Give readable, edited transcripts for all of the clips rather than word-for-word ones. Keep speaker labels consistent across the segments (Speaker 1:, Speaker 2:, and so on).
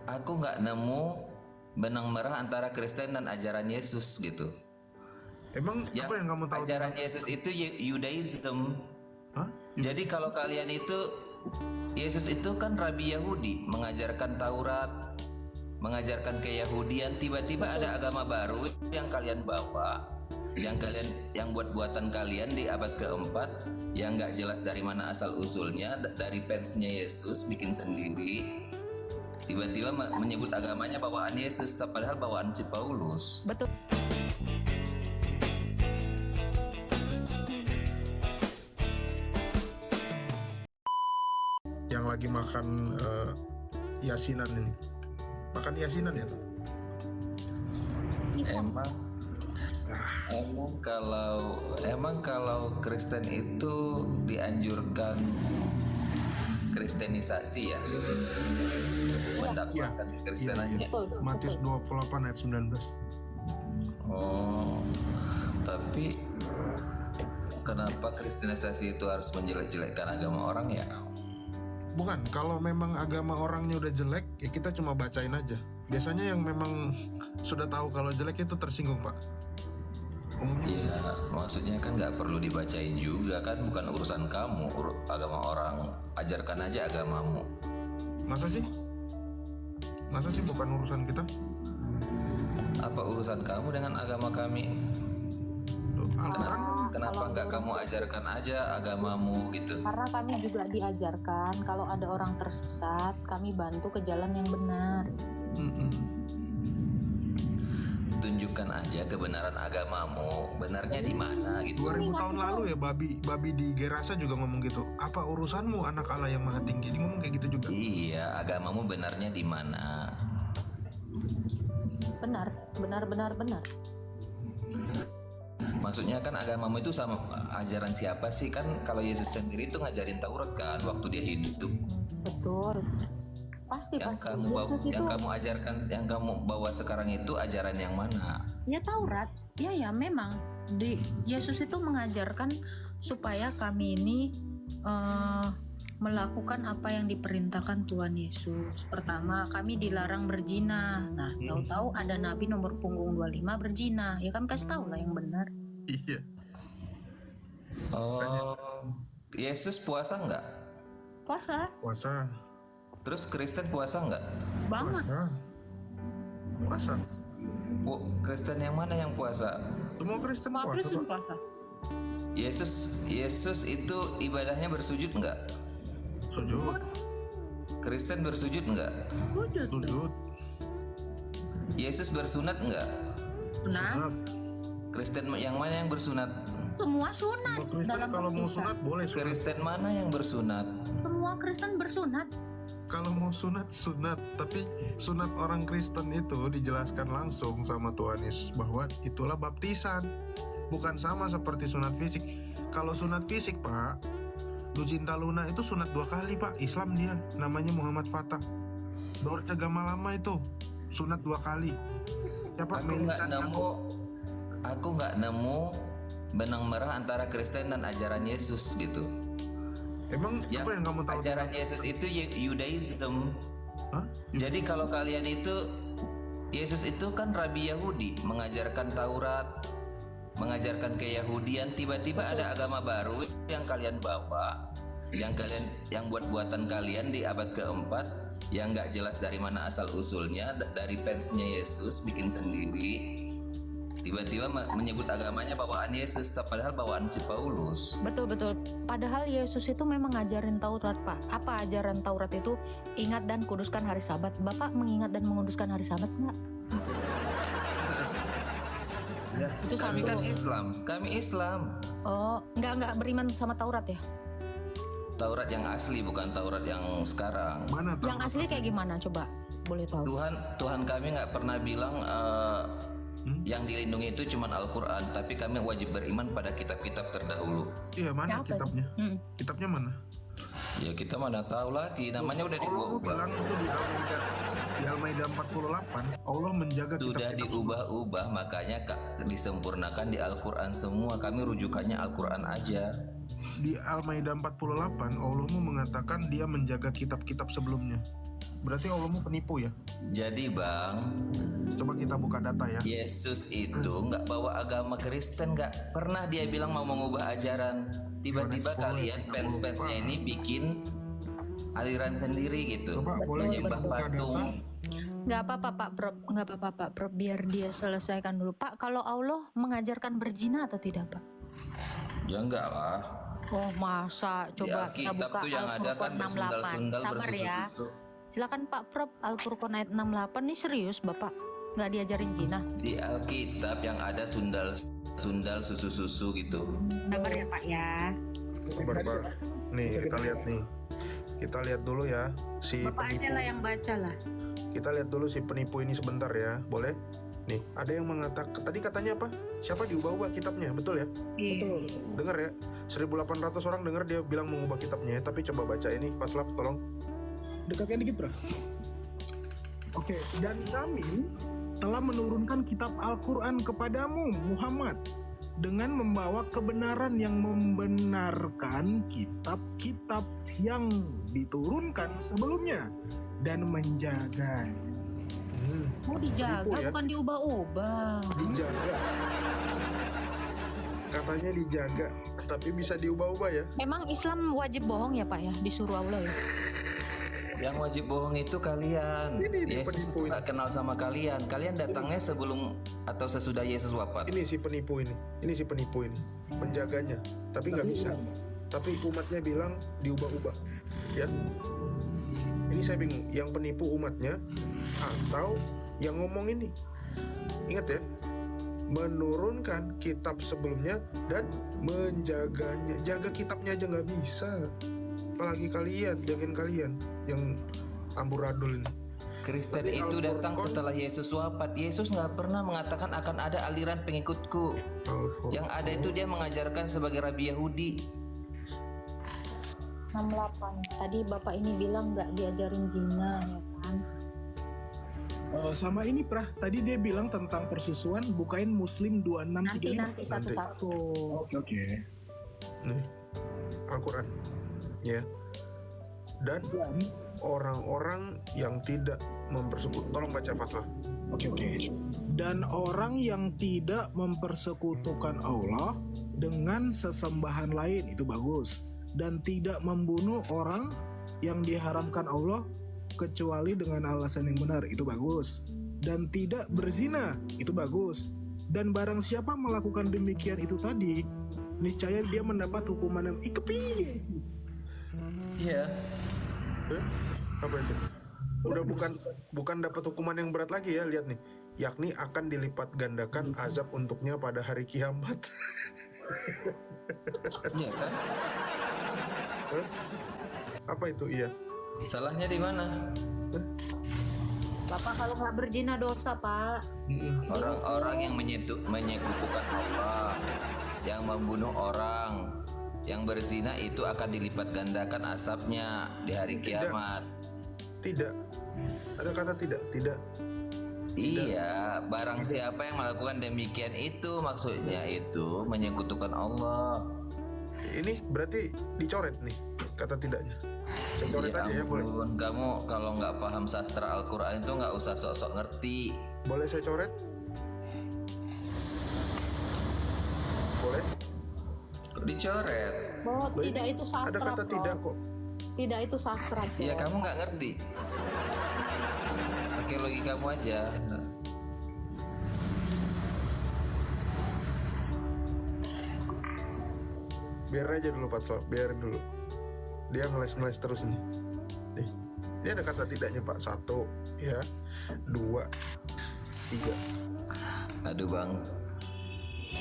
Speaker 1: aku nggak nemu benang merah antara Kristen dan ajaran Yesus gitu.
Speaker 2: Emang apa yang kamu tahu?
Speaker 1: Ajaran Yesus itu Yudaism.
Speaker 2: Hah?
Speaker 1: Jadi kalau kalian itu, Yesus itu kan Rabi Yahudi, mengajarkan Taurat, mengajarkan keyahudian. Tiba-tiba ada agama baru yang kalian bawa, yang buat buatan kalian di abad keempat, yang nggak jelas dari mana asal usulnya, dari fansnya Yesus bikin sendiri. Tiba-tiba menyebut agamanya bawaan Yesus, padahal bawaan si Paulus.
Speaker 3: Betul.
Speaker 2: Yang lagi makan yasinan ini. Makan yasinan ya tuh?
Speaker 1: Emang kalau Kristen itu dianjurkan kristenisasi ya, mendakwakan kekristenannya.
Speaker 2: Matius 28 ayat 19.
Speaker 1: Oh, tapi kenapa kristenisasi itu harus menjelek-jelekkan agama orang ya?
Speaker 2: Bukan, kalau memang agama orangnya udah jelek, ya kita cuma bacain aja. Biasanya yang memang sudah tahu kalau jelek itu tersinggung, Pak.
Speaker 1: Iya, maksudnya kan nggak perlu dibacain juga kan, bukan urusan kamu, agama orang, ajarkan aja agamamu.
Speaker 2: Masa sih? Masa sih bukan urusan kita?
Speaker 1: Apa urusan kamu dengan agama kami? Kenapa nggak kamu ajarkan aja agamamu gitu?
Speaker 3: Karena kami juga diajarkan kalau ada orang tersesat, kami bantu ke jalan yang benar.
Speaker 1: Tunjukkan aja kebenaran agamamu, benarnya di mana gitu.
Speaker 2: 2000 tahun lalu ya babi di Gerasa juga ngomong gitu. Apa urusanmu anak Allah yang maha tinggi? Dia ngomong kayak gitu juga.
Speaker 1: Iya, agamamu benarnya di mana?
Speaker 3: Benar.
Speaker 1: Maksudnya kan agamamu itu sama ajaran siapa sih? Kan kalau Yesus sendiri itu ngajarin Taurat kan waktu dia hidup.
Speaker 3: Betul. Pasti.
Speaker 1: Yang kamu ajarkan, yang kamu bawa sekarang itu ajaran yang mana?
Speaker 3: Ya Taurat. Ya memang Yesus itu mengajarkan supaya kami ini melakukan apa yang diperintahkan Tuhan Yesus. Pertama, kami dilarang berzina. Nah, tahu-tahu ada nabi nomor punggung 25 berzina. Ya kami kasih tahu lah yang benar.
Speaker 2: Iya.
Speaker 1: Oh, Yesus puasa nggak?
Speaker 2: Puasa.
Speaker 1: Terus Kristen puasa nggak?
Speaker 3: Banget.
Speaker 2: Puasa.
Speaker 1: Kristen yang mana yang puasa?
Speaker 2: Semua Kristen puasa.
Speaker 1: Yesus itu ibadahnya bersujud nggak?
Speaker 2: Sujud.
Speaker 1: Kristen bersujud nggak?
Speaker 2: Sujud.
Speaker 1: Yesus bersunat nggak?
Speaker 3: Sunat.
Speaker 1: Kristen yang mana yang bersunat?
Speaker 3: Semua sunat.
Speaker 2: Kristen kalau mau sunat boleh sunat.
Speaker 1: Kristen mana yang bersunat?
Speaker 3: Semua Kristen bersunat.
Speaker 2: Kalau mau sunat, tapi sunat orang Kristen itu dijelaskan langsung sama Tuhan Yesus bahwa itulah baptisan, bukan sama seperti sunat fisik. Kalau sunat fisik, Pak, Lucinta Luna itu sunat 2 kali, Pak. Islam dia, namanya Muhammad Fatah. Dorce Gamalama itu sunat 2 kali. Siapa?
Speaker 1: Aku nggak nemu benang merah antara Kristen dan ajaran Yesus gitu.
Speaker 2: Emang apa yang kamu tahu?
Speaker 1: Ajaran Yesus itu Yudaism.
Speaker 2: Hah?
Speaker 1: Jadi kalau kalian itu, Yesus itu kan Rabi Yahudi, mengajarkan Taurat, mengajarkan keyahudian. Tiba-tiba ada agama baru yang kalian bawa, yang buat buatan kalian di abad keempat, yang nggak jelas dari mana asal usulnya, dari fansnya Yesus bikin sendiri. Tiba-tiba menyebut agamanya bawaan Yesus, padahal bawaan si Paulus.
Speaker 3: Betul. Padahal Yesus itu memang ngajarin Taurat, Pak. Apa ajaran Taurat itu? Ingat dan kuduskan hari Sabat. Bapak mengingat dan menguduskan hari Sabat nggak?
Speaker 1: Ya,
Speaker 3: itu
Speaker 1: kami
Speaker 3: satu.
Speaker 1: kan Islam. Kami Islam.
Speaker 3: Oh, nggak beriman sama Taurat ya?
Speaker 1: Taurat yang asli, bukan Taurat yang sekarang.
Speaker 2: Mana
Speaker 3: Yang asli kayak gimana? Coba, boleh tahu?
Speaker 1: Tuhan kami nggak pernah bilang yang dilindungi itu cuma Al-Quran, tapi kami wajib beriman pada kitab-kitab terdahulu.
Speaker 2: Iya, mana kitabnya? Kitabnya mana?
Speaker 1: Ya kita mana tahu lagi, namanya udah
Speaker 2: Allah bilang itu di Al-Maidah 48, Allah menjaga
Speaker 1: sudah
Speaker 2: kitab-kitab
Speaker 1: diubah-ubah, makanya disempurnakan di Al-Quran semua. Kami rujukannya Al-Quran aja.
Speaker 2: Di Al-Maidah 48, Allah mengatakan dia menjaga kitab-kitab sebelumnya. Berarti Allahmu penipu ya?
Speaker 1: Jadi bang,
Speaker 2: Coba kita buka data ya.
Speaker 1: Yesus itu nggak bawa agama Kristen, nggak pernah dia bilang mau mengubah ajaran. Tiba-tiba kalian fans-fansnya ini bikin aliran sendiri gitu,
Speaker 2: Coba boleh
Speaker 1: menyembah
Speaker 2: kita buka
Speaker 1: patung.
Speaker 2: data?
Speaker 3: Nggak apa-apa Pak Prof, nggak apa-apa Pak Prof, biar dia selesaikan dulu. Pak, kalau Allah mengajarkan berzina atau tidak Pak?
Speaker 1: Ya enggak lah.
Speaker 3: Oh masa, coba
Speaker 1: Di
Speaker 3: kita
Speaker 1: Alkitab
Speaker 3: buka
Speaker 1: tuh yang ada kan
Speaker 3: Al-Furqan 68.
Speaker 1: bersundal-sundal
Speaker 3: Sabar ya.
Speaker 1: bersusu-susu.
Speaker 3: Silakan Pak Prof, Al-Furqan ayat 68 nih serius Bapak? Nggak diajarin zina?
Speaker 1: Di Alkitab yang ada sundal susu-susu gitu.
Speaker 3: Sabar ya Pak ya.
Speaker 2: Sabar, Pak. Nih kita lihat nih. Kita lihat dulu ya si
Speaker 3: Bapak aja
Speaker 2: penipu.
Speaker 3: lah yang baca lah.
Speaker 2: Kita lihat dulu si penipu ini sebentar ya, boleh? Nih, ada yang mengatakan tadi katanya apa? Siapa diubah-ubah kitabnya, betul ya?
Speaker 3: Betul.
Speaker 2: Dengar ya, 1.800 orang dengar dia bilang mengubah kitabnya, tapi coba baca ini, Faslaf tolong.
Speaker 4: Dekatkan dikit, Bro. Oke, dan kami telah menurunkan kitab Al-Quran kepadamu, Muhammad, dengan membawa kebenaran yang membenarkan kitab-kitab yang diturunkan sebelumnya dan menjaga.
Speaker 3: Mau dijaga
Speaker 2: Penipu ya?
Speaker 3: bukan diubah-ubah.
Speaker 2: Dijaga. Katanya dijaga, tapi bisa diubah-ubah ya.
Speaker 3: Emang Islam wajib bohong ya Pak ya, disuruh Allah ya?
Speaker 1: Yang wajib bohong itu kalian.
Speaker 2: Ini
Speaker 1: Yesus
Speaker 2: penipu
Speaker 1: itu nggak kenal sama kalian. Kalian datangnya sebelum atau sesudah Yesus wafat.
Speaker 2: Ini si penipu ini si penipu ini, penjaganya, tapi nggak bisa. Tapi umatnya bilang diubah-ubah, ya. Ini saya bingung, yang penipu umatnya atau yang ngomong ini. Ingat ya, menurunkan kitab sebelumnya dan menjaganya. Jaga kitabnya aja nggak bisa, apalagi kalian, jagain kalian yang amburadul ini.
Speaker 1: Kristen
Speaker 2: Tapi
Speaker 1: itu datang
Speaker 2: Al-Furqan-
Speaker 1: setelah Yesus wafat. Yesus nggak pernah mengatakan akan ada aliran pengikutku. Yang ada itu dia mengajarkan sebagai rabi Yahudi.
Speaker 3: 68. Tadi Bapak ini bilang nggak diajarin zina ya kan?
Speaker 4: Sama ini, Prah. Tadi dia bilang tentang persusuan, bukain Muslim 2635.
Speaker 3: Nanti satu-satu.
Speaker 4: Oke.
Speaker 2: Nih, Al-Quran, ya. Dan orang-orang yang tidak mempersekutukan, tolong baca Faslaf.
Speaker 4: Oke. Dan orang yang tidak mempersekutukan Allah dengan sesembahan lain, itu bagus. Dan tidak membunuh orang yang diharamkan Allah kecuali dengan alasan yang benar, itu bagus. Dan tidak berzina, itu bagus. Dan barang siapa melakukan demikian itu tadi, niscaya dia mendapat hukuman yang ikepi.
Speaker 1: Iya.
Speaker 2: Apa itu? Udah bukan dapat hukuman yang berat lagi ya, lihat nih. Yakni akan dilipat gandakan azab untuknya pada hari kiamat.
Speaker 1: Iya kan?
Speaker 2: Hah? Apa itu? Iya.
Speaker 1: Salahnya di mana?
Speaker 3: Bapak kalau nggak berzina dosa Pak.
Speaker 1: Orang-orang yang menyekutukan Allah, yang membunuh orang, yang berzina itu akan dilipat gandakan asapnya di hari kiamat.
Speaker 2: Tidak. Ada kata tidak? Tidak.
Speaker 1: Iya, barang siapa yang melakukan demikian itu maksudnya itu menyekutukan Allah.
Speaker 2: Ini berarti dicoret nih kata tidaknya. Saya coret
Speaker 1: Ya
Speaker 2: aja ya, boleh.
Speaker 1: ampun, kamu kalau nggak paham sastra Al-Quran itu nggak usah sok-sok ngerti.
Speaker 2: Boleh saya coret? Boleh?
Speaker 1: Kok dicoret?
Speaker 3: Oh,
Speaker 2: Loh,
Speaker 3: tidak
Speaker 2: ini
Speaker 3: itu sastra.
Speaker 2: Ada kata
Speaker 3: Prof.
Speaker 2: tidak kok.
Speaker 3: Tidak itu sastra.
Speaker 1: Ya
Speaker 3: Prof.
Speaker 1: kamu nggak ngerti. Pakai logikamu aja.
Speaker 2: Biar aja dulu Pak Slo, biarin dulu. Dia ngeles-ngeles terus nih. Nih, ini ada kata tidaknya Pak. 1, ya. 2, 3.
Speaker 1: Aduh bang,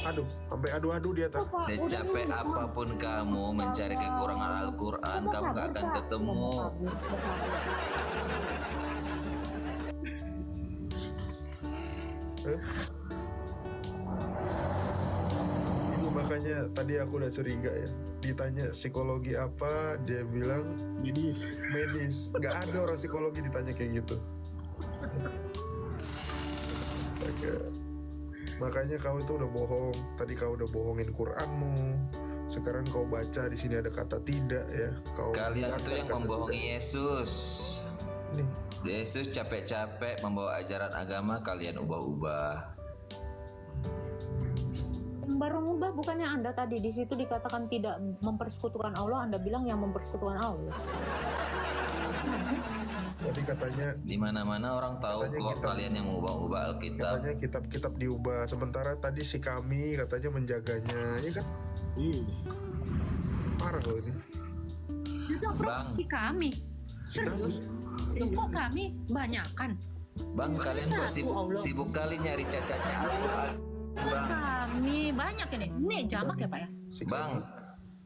Speaker 2: Aduh, sampai adu-adu dia tak.
Speaker 1: secapek apapun kamu mencari kekurangan Al-Quran, kamu nggak akan ketemu.
Speaker 2: Ini makanya tadi aku udah curiga ya. Ditanya psikologi apa, dia bilang
Speaker 4: Medis.
Speaker 2: medis. Nggak ada orang psikologi ditanya kayak gitu. Makanya kau itu udah bohong. Tadi kau udah bohongin Quranmu. Sekarang kau baca di sini ada kata tidak ya. Kau
Speaker 1: Kalian
Speaker 2: bilang
Speaker 1: tuh yang
Speaker 2: kata
Speaker 1: membohongi
Speaker 2: tidak.
Speaker 1: Yesus.
Speaker 2: Nih,
Speaker 1: Yesus capek-capek membawa ajaran agama, kalian ubah-ubah.
Speaker 3: Baru ngubah, bukannya Anda tadi di situ dikatakan tidak mempersekutukan Allah, Anda bilang yang mempersekutukan Allah.
Speaker 2: Jadi katanya
Speaker 1: Di mana-mana orang tahu
Speaker 2: Katanya
Speaker 1: kok
Speaker 2: kita-
Speaker 1: kalian yang mengubah-ubah Alkitab.
Speaker 2: katanya kitab-kitab diubah, sementara tadi si kami katanya menjaganya, ya kan?
Speaker 4: Iya.
Speaker 2: Parah loh ini.
Speaker 1: Bang,
Speaker 3: Si kami, serius? Loh, kok kami banyak kan?
Speaker 1: Bang, kalian kok
Speaker 3: Satu Allah.
Speaker 1: sibuk kali nyari cacatnya Al-Quran. Bang,
Speaker 3: Kami banyak ini jamak ya Pak ya?
Speaker 2: Si
Speaker 1: Bang,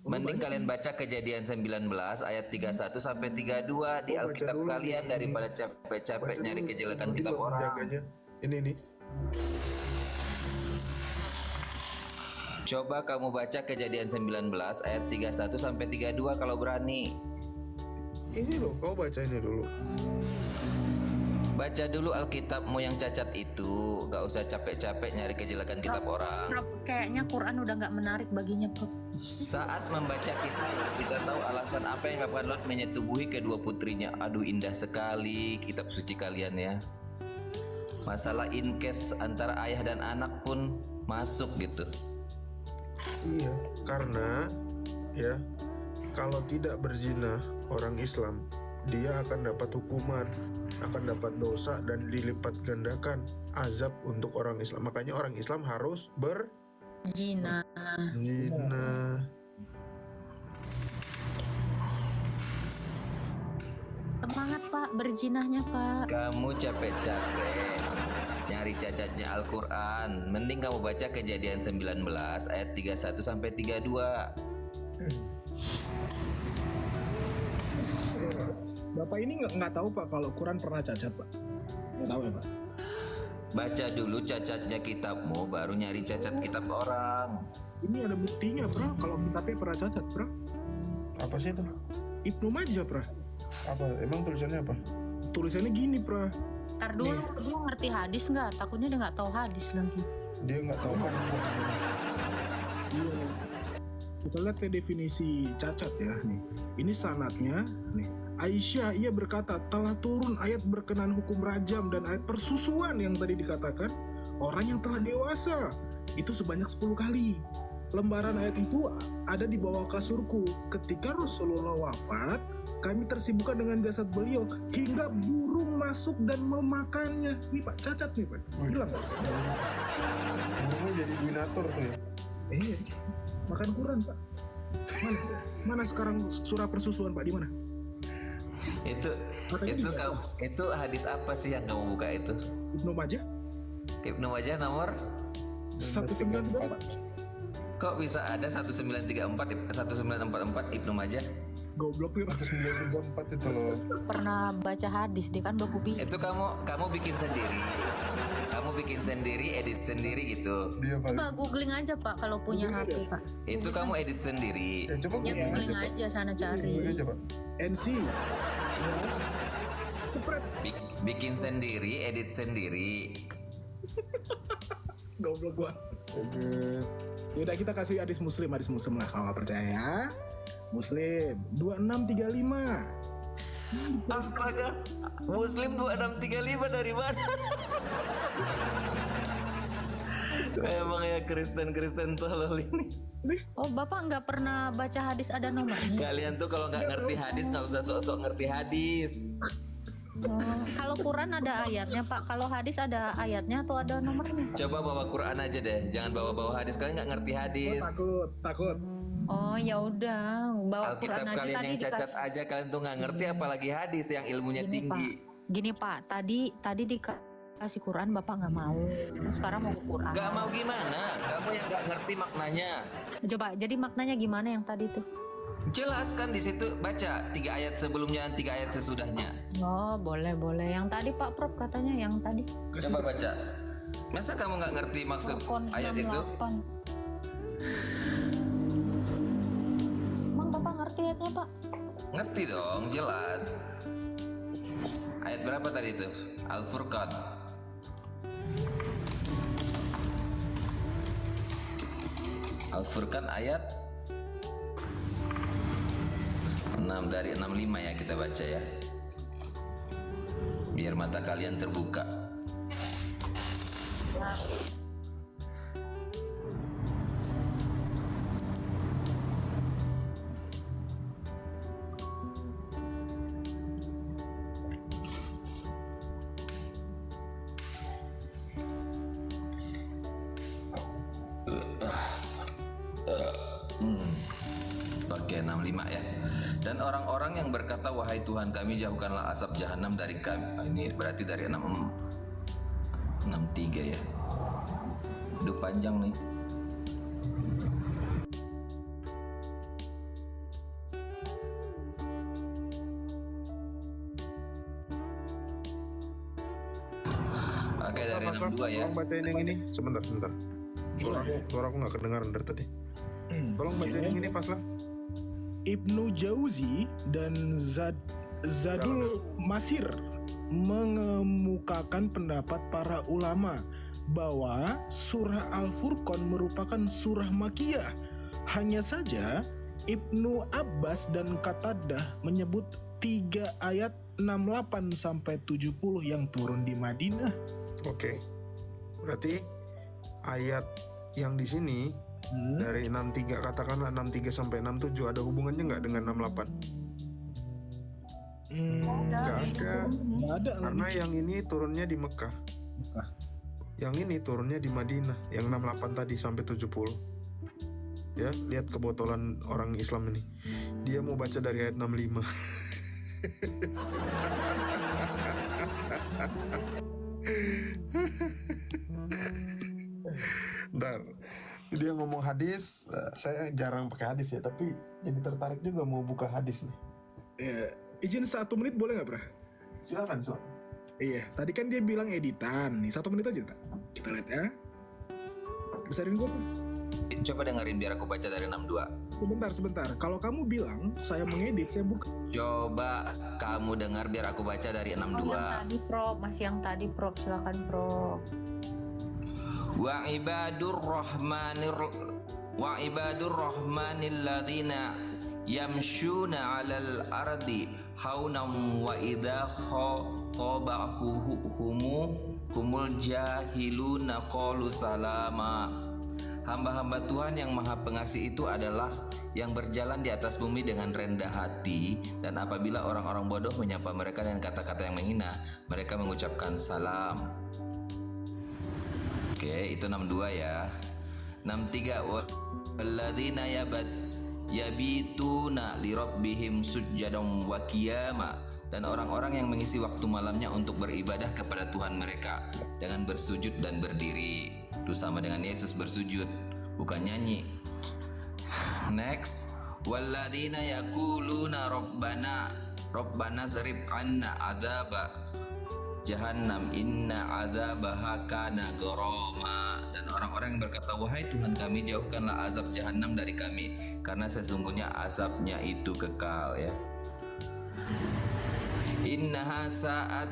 Speaker 1: mending kalian baca Kejadian 19 ayat 31 sampai 32 di
Speaker 2: Oh, baca
Speaker 1: Alkitab
Speaker 2: dulu
Speaker 1: kalian
Speaker 2: nih.
Speaker 1: daripada capek-capek nyari kejelekan kitab
Speaker 2: Tiba-tiba
Speaker 1: orang.
Speaker 2: menjaganya. Ini nih.
Speaker 1: Coba kamu baca Kejadian 19 ayat 31 sampai 32 kalau berani.
Speaker 2: Ini loh, kau baca ini dulu.
Speaker 1: Baca dulu Alkitabmu yang cacat itu, gak usah capek-capek nyari kejelekan kitab orang.
Speaker 3: Prof, kayaknya Quran udah nggak menarik baginya Prof.
Speaker 1: Saat membaca kisah itu, kita tahu alasan apa yang dilakukan Lot menyetubuhi kedua putrinya. Aduh, indah sekali kitab suci kalian ya. Masalah incest antara ayah dan anak pun masuk gitu.
Speaker 2: Iya, karena ya kalau tidak berzina orang Islam, dia akan dapat hukuman, akan dapat dosa dan dilipat gandakan azab untuk orang Islam. Makanya orang Islam harus berzina.
Speaker 3: Zina. Semangat Pak, berjinahnya Pak.
Speaker 1: Kamu capek-capek nyari cacatnya Al-Quran, mending kamu baca Kejadian 19 ayat 31 sampai 32.
Speaker 4: Bapak ini nggak tahu Pak kalau Quran pernah cacat Pak? Nggak tahu ya Pak?
Speaker 1: Baca dulu cacatnya kitabmu, baru nyari cacat kitab orang.
Speaker 4: Ini ada buktinya Pra, kalau kitabnya pernah cacat Pra.
Speaker 2: apa sih itu?
Speaker 4: Ibnu Majah Pra.
Speaker 2: Apa? Emang tulisannya apa?
Speaker 4: Tulisannya gini Pra.
Speaker 3: Ntar dulu dia ngerti hadis nggak? Takutnya dia nggak tahu hadis lagi.
Speaker 2: Dia nggak tahu kan?
Speaker 4: Iya. Kita lihat ke definisi cacat ya nih. Ini sanadnya nih. Aisyah ia berkata telah turun ayat berkenaan hukum rajam dan ayat persusuan yang tadi dikatakan orang yang telah dewasa itu sebanyak 10 kali. Lembaran ayat itu ada di bawah kasurku. Ketika Rasulullah wafat, kami tersibukkan dengan jasad beliau hingga burung masuk dan memakannya. Nih Pak, cacat nih Pak. Hilang Pak.
Speaker 2: Burungnya jadi binatur tuh ya.
Speaker 4: Iya, makan Quran Pak. Mana sekarang surah persusuan Pak, di mana?
Speaker 1: Itu itu hadis apa sih yang kamu buka itu?
Speaker 4: Ibnu Majah
Speaker 1: Ibnu Majah nomor
Speaker 4: 1934.
Speaker 1: kok bisa ada 1934 1944 Ibnu Majah?
Speaker 4: Goblok nih Pak.
Speaker 2: 934 itu loh.
Speaker 3: Pernah baca hadis dia kan baku bi.
Speaker 1: Itu kamu bikin sendiri. Kamu bikin sendiri, edit sendiri gitu.
Speaker 2: Dia paling.
Speaker 3: Pak googling aja Pak kalau punya HP Pak.
Speaker 1: Itu kamu edit sendiri.
Speaker 2: Ya, coba
Speaker 3: Ya googling aja sana
Speaker 2: Googling
Speaker 3: cari.
Speaker 2: aja Pak.
Speaker 4: NC. Cepret.
Speaker 1: Bikin sendiri, edit sendiri.
Speaker 4: Goblok gua. Yaudah kita kasih hadis muslim lah kalau nggak percaya. Muslim 2635.
Speaker 1: Astaga, Muslim 2635 dari mana? Memang ya Kristen tolol ini.
Speaker 3: Oh Bapak nggak pernah baca hadis ada nomornya?
Speaker 1: Kalian tuh kalau nggak ngerti hadis nggak usah sok-sok ngerti hadis.
Speaker 3: Oh, kalau Quran ada ayatnya Pak. Kalau hadis ada ayatnya atau ada nomornya?
Speaker 1: Coba bawa Quran aja deh, jangan bawa-bawa hadis. Kalian nggak ngerti hadis.
Speaker 4: Takut.
Speaker 3: Oh ya udah, bawa Quran
Speaker 1: Alkitab
Speaker 3: aja
Speaker 1: kalian
Speaker 3: tadi
Speaker 1: yang cacat aja kalian tuh nggak ngerti, apalagi hadis yang ilmunya
Speaker 3: Gini,
Speaker 1: tinggi.
Speaker 3: Gini Pak, tadi dikasih Quran Bapak nggak mau. Sekarang mau ke Quran.
Speaker 1: Gak mau gimana? Kamu yang nggak ngerti maknanya.
Speaker 3: Coba, jadi maknanya gimana yang tadi tuh?
Speaker 1: Jelaskan di situ, baca 3 ayat sebelumnya dan 3 ayat sesudahnya.
Speaker 3: Oh boleh. Yang tadi Pak Prof katanya yang tadi.
Speaker 1: Coba baca. Masa kamu nggak ngerti maksud
Speaker 3: Rukun
Speaker 1: ayat itu?
Speaker 3: 68. Emang Bapak ngerti ayatnya Pak?
Speaker 1: Ngerti dong, jelas. Ayat berapa tadi itu? Al-Furqan. Al-Furqan ayat 6 dari 65 ya kita baca ya. biar mata kalian terbuka. Oke, 65 ya. Dan orang-orang yang berkata, wahai Tuhan kami, jauhkanlah asap jahanam dari kami. Ini berarti dari 63 ya. Aduh panjang nih. Oke, dari
Speaker 2: Mas Raf,
Speaker 1: 62 ya.
Speaker 2: tolong bacain yang ini. Sebentar. Suara aku nggak kedengaran dari tadi. Tolong bacain yang ini, Mas Raf.
Speaker 4: Ibnu Jauzi dan Zadul Masir mengemukakan pendapat para ulama bahwa surah Al-Furqan merupakan surah Makkiyah. Hanya saja Ibnu Abbas dan Qatadah menyebut 3 ayat 68 sampai 70 yang turun di Madinah.
Speaker 2: Oke. Berarti ayat yang di sini dari 63, katakanlah 63 sampai 67 ada hubungannya nggak dengan 68? Nggak ada.
Speaker 4: Nggak ada.
Speaker 2: Karena yang ini turunnya di Mekah. Yang ini turunnya di Madinah. Yang 68 tadi sampai 70. Ya, lihat kebotolan orang Islam ini. Dia mau baca dari ayat 65. Ntar dia ngomong hadis, saya jarang pakai hadis ya, tapi jadi tertarik juga mau buka hadis nih.
Speaker 4: Ya, izin 1 menit boleh nggak, Bro?
Speaker 2: Silakan.
Speaker 4: Iya, tadi kan dia bilang editan. Nih, 1 menit aja, Kak. Kita lihat ya. Besarin gue.
Speaker 1: Coba dengerin biar aku baca dari 62.
Speaker 4: Sebentar. Kalau kamu bilang saya mengedit, saya buka.
Speaker 1: Coba kamu dengar biar aku baca dari
Speaker 3: Yang
Speaker 1: 62.
Speaker 3: tadi Prof, masih yang tadi Prof, silakan Prof.
Speaker 1: Wa ibadur rahmanil ladzina yamshuna 'alal ardi haunan wa idza khatabahumul jahiluna qalu salama. Hamba-hamba Tuhan yang Maha Pengasih itu adalah yang berjalan di atas bumi dengan rendah hati, dan apabila orang-orang bodoh menyapa mereka dengan kata-kata yang menghina, mereka mengucapkan salam. Oke, itu 62 ya. 63 walladzina yabituna lirabbihim sujjadan wa qiyama, dan orang-orang yang mengisi waktu malamnya untuk beribadah kepada Tuhan mereka dengan bersujud dan berdiri. Itu sama dengan Yesus bersujud, bukan nyanyi. Next, walladzina yaquluna rabbana zarib anna adzaba jahannam inna adzabaha kana gharama, dan orang-orang yang berkata, wahai Tuhan kami, jauhkanlah azab jahanam dari kami, karena sesungguhnya azabnya itu kekal ya. Innaha sa'at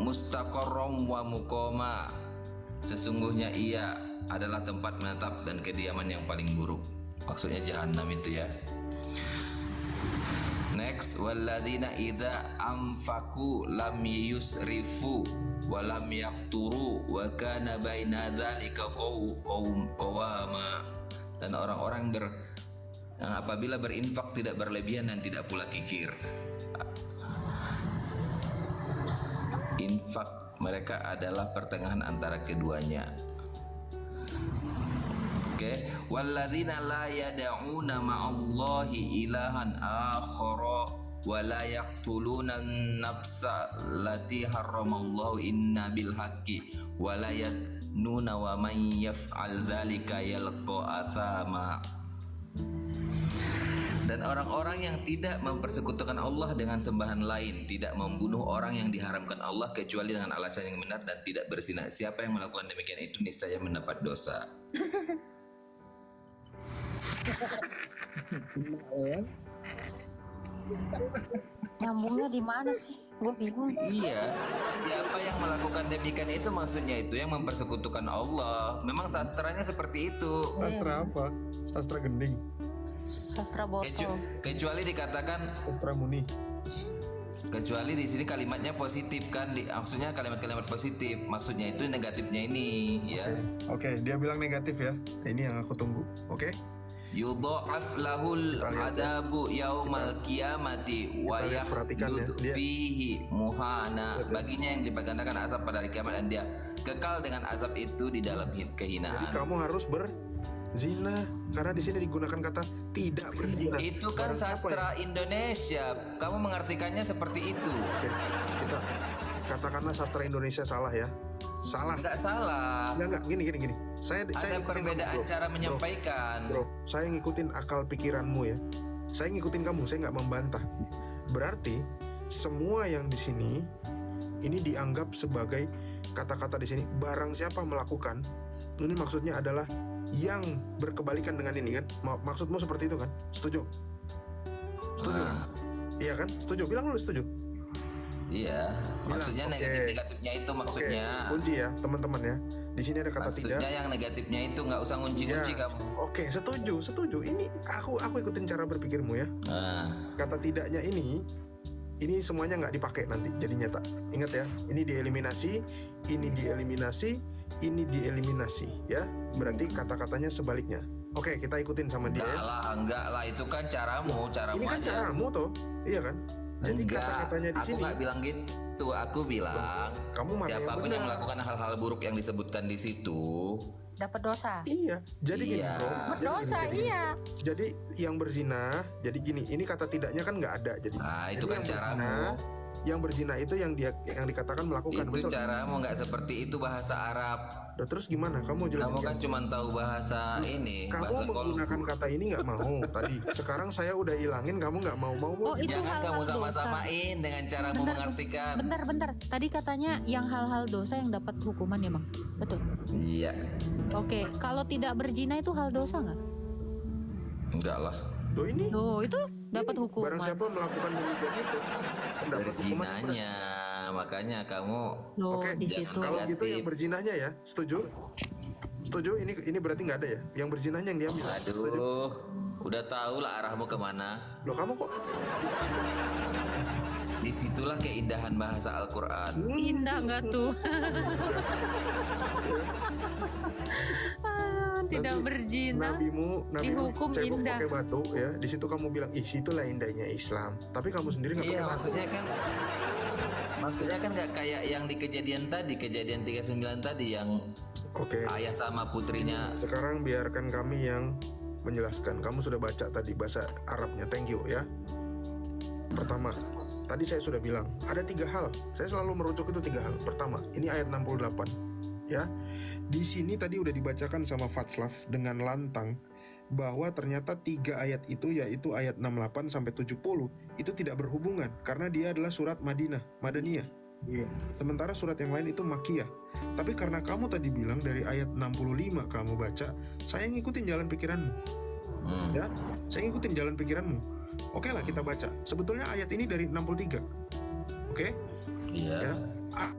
Speaker 1: mustaqarram wa muqama, sesungguhnya ia adalah tempat menetap dan kediaman yang paling buruk. Maksudnya jahanam itu ya. Next, walladzina idza anfaqu lam yusrifu wa lam yaqturu wa kana baina dzalika qawama, dan orang-orang yang apabila berinfak tidak berlebihan dan tidak pula kikir. Infak mereka adalah pertengahan antara keduanya. Oke, walladzina la yad'una ma'allahi ilahan akhara wa la yaqtuluna an-nafsa allati harramallahu inna bil haqqi wa la yaznuna wa man yaf'al dzalika yalqa athama. Dan orang-orang yang tidak mempersekutukan Allah dengan sembahan lain, tidak membunuh orang yang diharamkan Allah kecuali dengan alasan yang benar, dan tidak berzina. Siapa yang melakukan demikian itu niscaya mendapat dosa.
Speaker 3: Nyambungnya di mana sih? Gue bingung.
Speaker 1: Iya, siapa yang melakukan demikian itu maksudnya itu yang mempersekutukan Allah. Memang sastranya seperti itu.
Speaker 2: Sastra apa? Sastra gending,
Speaker 3: Sastra botol.
Speaker 1: Kecuali dikatakan
Speaker 2: sastra muni.
Speaker 1: Kecuali di sini kalimatnya positif kan, maksudnya kalimat-kalimat positif, maksudnya itu negatifnya ini ya.
Speaker 2: Oke, dia bilang negatif ya. Ini yang aku tunggu. Oke.
Speaker 1: Yudha'af lahul
Speaker 2: Kita lihat ya.
Speaker 1: adabu yaumal qiyamati wa
Speaker 2: Kita lihat, perhatikan ya.
Speaker 1: yahdud
Speaker 2: Dia-
Speaker 1: fihi muhana.
Speaker 2: Betul.
Speaker 1: Baginya yang dipergandakan azab pada hari kiamat dan dia kekal dengan azab itu di dalam
Speaker 2: Jadi
Speaker 1: kehinaan.
Speaker 2: kamu harus berzina karena di sini digunakan kata tidak berzina.
Speaker 1: Itu kan
Speaker 2: Barang siapa
Speaker 1: sastra Indonesia. Kamu mengartikannya seperti itu.
Speaker 2: Oke, kita katakanlah sastra Indonesia salah ya. Salah.
Speaker 1: Enggak salah.
Speaker 2: Enggak, gini. Saya
Speaker 1: Ada
Speaker 2: ngikutin
Speaker 1: perbedaan
Speaker 2: kamu, bro.
Speaker 1: cara menyampaikan.
Speaker 2: Bro, saya ngikutin akal pikiranmu ya. Saya ngikutin kamu, saya nggak membantah. Berarti semua yang di sini ini dianggap sebagai kata-kata di sini barang siapa melakukan. Ini maksudnya adalah yang berkebalikan dengan ini kan. Maksudmu seperti itu kan? Setuju? Setuju?
Speaker 1: Ah.
Speaker 2: Iya kan? Setuju? Bilang dulu setuju.
Speaker 1: Iya, maksudnya
Speaker 2: oke.
Speaker 1: negatifnya itu maksudnya.
Speaker 2: Oke, kunci ya teman-teman ya. Di sini ada kata
Speaker 1: Maksudnya
Speaker 2: tidak.
Speaker 1: yang negatifnya itu nggak usah ngunci-ngunci
Speaker 2: Iya.
Speaker 1: kamu.
Speaker 2: Oke, setuju. Ini aku ikutin cara berpikirmu ya.
Speaker 1: Nah,
Speaker 2: Kata tidaknya ini semuanya nggak dipakai nanti jadi nyata. Ingat ya, ini dieliminasi, ini dieliminasi, ini dieliminasi ya. Berarti kata-katanya sebaliknya. Oke, kita ikutin sama dia. Ya.
Speaker 1: enggak lah itu kan caramu
Speaker 2: Ini kan
Speaker 1: aja.
Speaker 2: caramu toh, iya kan? Jadi
Speaker 1: Enggak,
Speaker 2: kata-katanya di
Speaker 1: aku
Speaker 2: sini,
Speaker 1: nggak bilang gitu. Aku bilang
Speaker 2: kamu mana yang
Speaker 1: siapapun yang
Speaker 2: benar?
Speaker 1: melakukan hal-hal buruk yang disebutkan di situ,
Speaker 3: Dapat dosa.
Speaker 2: Iya, jadi gini
Speaker 1: Iya.
Speaker 2: bro. Jadi
Speaker 3: Dosa
Speaker 2: gini.
Speaker 3: iya.
Speaker 2: Jadi yang berzina, jadi gini, ini kata tidaknya kan nggak ada. Jadi,
Speaker 1: nah itu
Speaker 2: jadi
Speaker 1: kan caramu.
Speaker 2: Yang berzina itu yang dikatakan melakukan,
Speaker 1: Itu
Speaker 2: betul?
Speaker 1: caramu nggak seperti itu bahasa Arab.
Speaker 2: Nah, terus gimana? Kamu jelasin.
Speaker 1: Kamu kan cuma tahu bahasa ini,
Speaker 2: Kamu
Speaker 1: bahasa
Speaker 2: menggunakan
Speaker 1: kolbu.
Speaker 2: kata ini nggak mau tadi. Sekarang saya udah ilangin, kamu nggak mau.
Speaker 3: Oh, itu
Speaker 1: Jangan
Speaker 3: hal-hal
Speaker 1: kamu
Speaker 3: dosa.
Speaker 1: sama-samain dengan caramu mengartikan.
Speaker 3: Bentar. Tadi katanya yang hal-hal dosa yang dapat hukuman ya, Bang? Betul.
Speaker 1: Iya,
Speaker 3: Oke, kalau tidak berzina itu hal dosa nggak?
Speaker 1: enggak lah.
Speaker 2: Tuh ini
Speaker 3: Oh, itu dapat
Speaker 2: barang
Speaker 3: hukuman.
Speaker 2: siapa melakukan demikian itu mendapat hukuman.
Speaker 1: Berzinanya, makanya kamu
Speaker 3: Oh,
Speaker 2: Oke,
Speaker 3: di
Speaker 1: jangan
Speaker 3: situ.
Speaker 2: Kalau gitu
Speaker 1: negatif.
Speaker 2: yang berzinahnya ya, setuju? Setuju? Ini berarti nggak ada ya? Yang berzinahnya yang diambil. Setuju?
Speaker 1: Aduh, udah tahu lah arahmu kemana.
Speaker 2: Loh kamu kok?
Speaker 1: Disitulah keindahan bahasa Al-Quran.
Speaker 3: Indah nggak tuh? Tidak
Speaker 2: Nanti
Speaker 3: berzina.
Speaker 2: Nabimu
Speaker 3: dihukum
Speaker 2: cebok
Speaker 3: indah.
Speaker 2: pakai batu ya. Di situ kamu bilang, ih situlah indahnya Islam. Tapi kamu sendiri nggak
Speaker 1: Iya,
Speaker 2: pakai batu.
Speaker 1: maksudnya kan nggak kayak yang di kejadian 39 tadi yang
Speaker 2: Oke.
Speaker 1: ayah sama putrinya.
Speaker 2: Sekarang biarkan kami yang menjelaskan. Kamu sudah baca tadi bahasa Arabnya. Thank you ya. Pertama, tadi saya sudah bilang ada 3 hal. Saya selalu merujuk itu 3 hal. Pertama, ini ayat 68 ya. Di sini tadi udah dibacakan sama Fatslav dengan lantang bahwa ternyata 3 ayat itu, yaitu ayat 68 sampai 70 itu tidak berhubungan karena dia adalah surat Madaniyah.
Speaker 4: Iya.
Speaker 2: Sementara surat yang lain itu Makiyah. Tapi karena kamu tadi bilang dari ayat 65 kamu baca, saya ngikutin jalan pikiranmu. Ya, saya ngikutin jalan pikiranmu. Oke lah, kita baca. Sebetulnya ayat ini dari 63. Oke?
Speaker 1: Iya.
Speaker 2: Ya.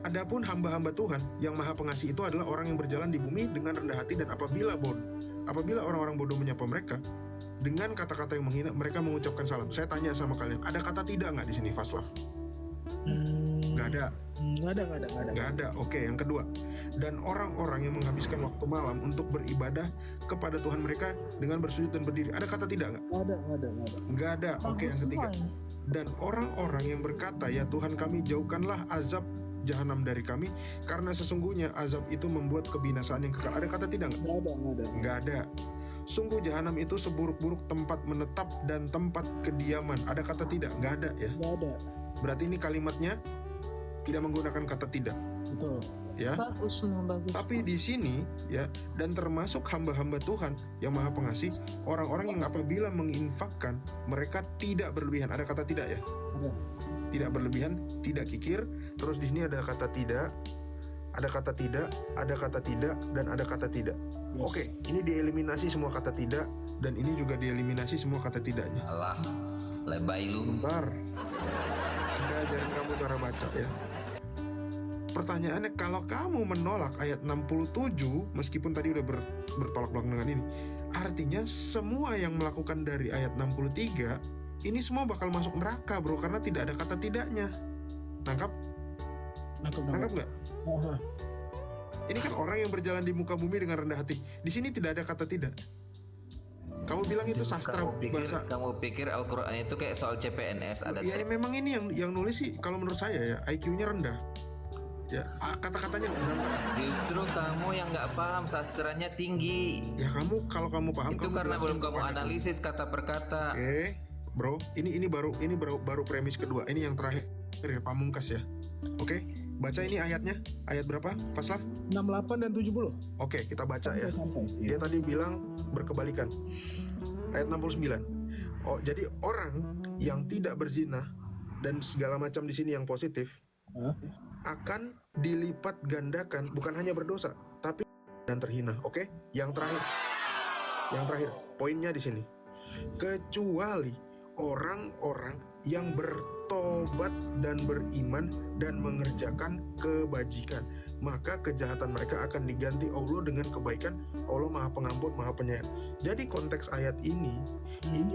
Speaker 2: Adapun hamba-hamba Tuhan yang Maha Pengasih itu adalah orang yang berjalan di bumi dengan rendah hati, dan apabila orang-orang bodoh menyapa mereka dengan kata-kata yang menghina, mereka mengucapkan salam. Saya tanya sama kalian, ada kata tidak nggak di sini, Vaslav? Nggak ada. Nggak ada. Oke, yang kedua. Dan orang-orang yang menghabiskan waktu malam untuk beribadah kepada Tuhan mereka dengan bersujud dan berdiri. Ada kata tidak nggak? Nggak ada. Oke, yang
Speaker 3: Bagus
Speaker 2: ketiga.
Speaker 3: semua ini.
Speaker 2: Dan orang-orang yang berkata, ya Tuhan kami, jauhkanlah azab jahanam dari kami, karena sesungguhnya azab itu membuat kebinasaan yang kekal. Ada kata tidak nggak? Nggak ada. Sungguh jahanam itu seburuk-buruk tempat menetap dan tempat kediaman. Ada kata tidak? Nggak ada ya. Berarti ini kalimatnya tidak menggunakan kata tidak.
Speaker 4: Betul.
Speaker 2: Ya.
Speaker 3: Bagus semua, bagus.
Speaker 2: Tapi di sini ya, dan termasuk hamba-hamba Tuhan yang Maha Pengasih, orang-orang yang apabila menginfakkan mereka tidak berlebihan. Ada kata tidak ya?
Speaker 4: Ada.
Speaker 2: Tidak berlebihan, tidak kikir. Terus di sini ada kata tidak, ada kata tidak, ada kata tidak, dan ada kata tidak.
Speaker 4: Yes.
Speaker 2: Oke, ini dieliminasi semua kata tidak, dan ini juga dieliminasi semua kata tidaknya.
Speaker 1: Alah, lebay lu.
Speaker 2: Bentar, saya ajarin kamu cara baca ya. Pertanyaannya, kalau kamu menolak ayat 67, meskipun tadi udah bertolak belakang dengan ini, artinya semua yang melakukan dari ayat 63 ini semua bakal masuk neraka bro, karena tidak ada kata tidaknya. Nangkap nggak?
Speaker 4: Oh,
Speaker 2: Ini kan orang yang berjalan di muka bumi dengan rendah hati. Di sini tidak ada kata tidak. Kamu bilang itu sastra bahasa.
Speaker 1: Kamu pikir Al-Quran itu kayak soal CPNS ada
Speaker 2: Ya memang ini yang nulis sih, kalau menurut saya ya IQ-nya rendah. Ya kata-katanya rendah.
Speaker 1: Justru kamu yang nggak paham, sastranya tinggi.
Speaker 2: Ya kalau kamu paham.
Speaker 1: Itu
Speaker 2: kamu
Speaker 1: karena
Speaker 2: jelaskan
Speaker 1: belum kamu
Speaker 2: kepada
Speaker 1: analisis kata per kata.
Speaker 2: Oke, bro, ini baru premis kedua. Ini yang terakhir ya, pamungkas ya. Oke, baca ini ayatnya. Ayat berapa, Faslav?
Speaker 4: 68 dan 70.
Speaker 2: Oke, kita baca ya.
Speaker 4: Sampai.
Speaker 2: Dia tadi bilang berkebalikan. Ayat 69. Oh, jadi orang yang tidak berzina dan segala macam di sini yang positif
Speaker 4: Hah?
Speaker 2: akan dilipat gandakan, bukan hanya berdosa, tapi dan terhina. Oke, yang terakhir, poinnya di sini. Kecuali orang-orang yang bertobat dan beriman dan mengerjakan kebajikan, maka kejahatan mereka akan diganti Allah dengan kebaikan. Allah Maha Pengampun, Maha Penyayang. Jadi konteks ayat ini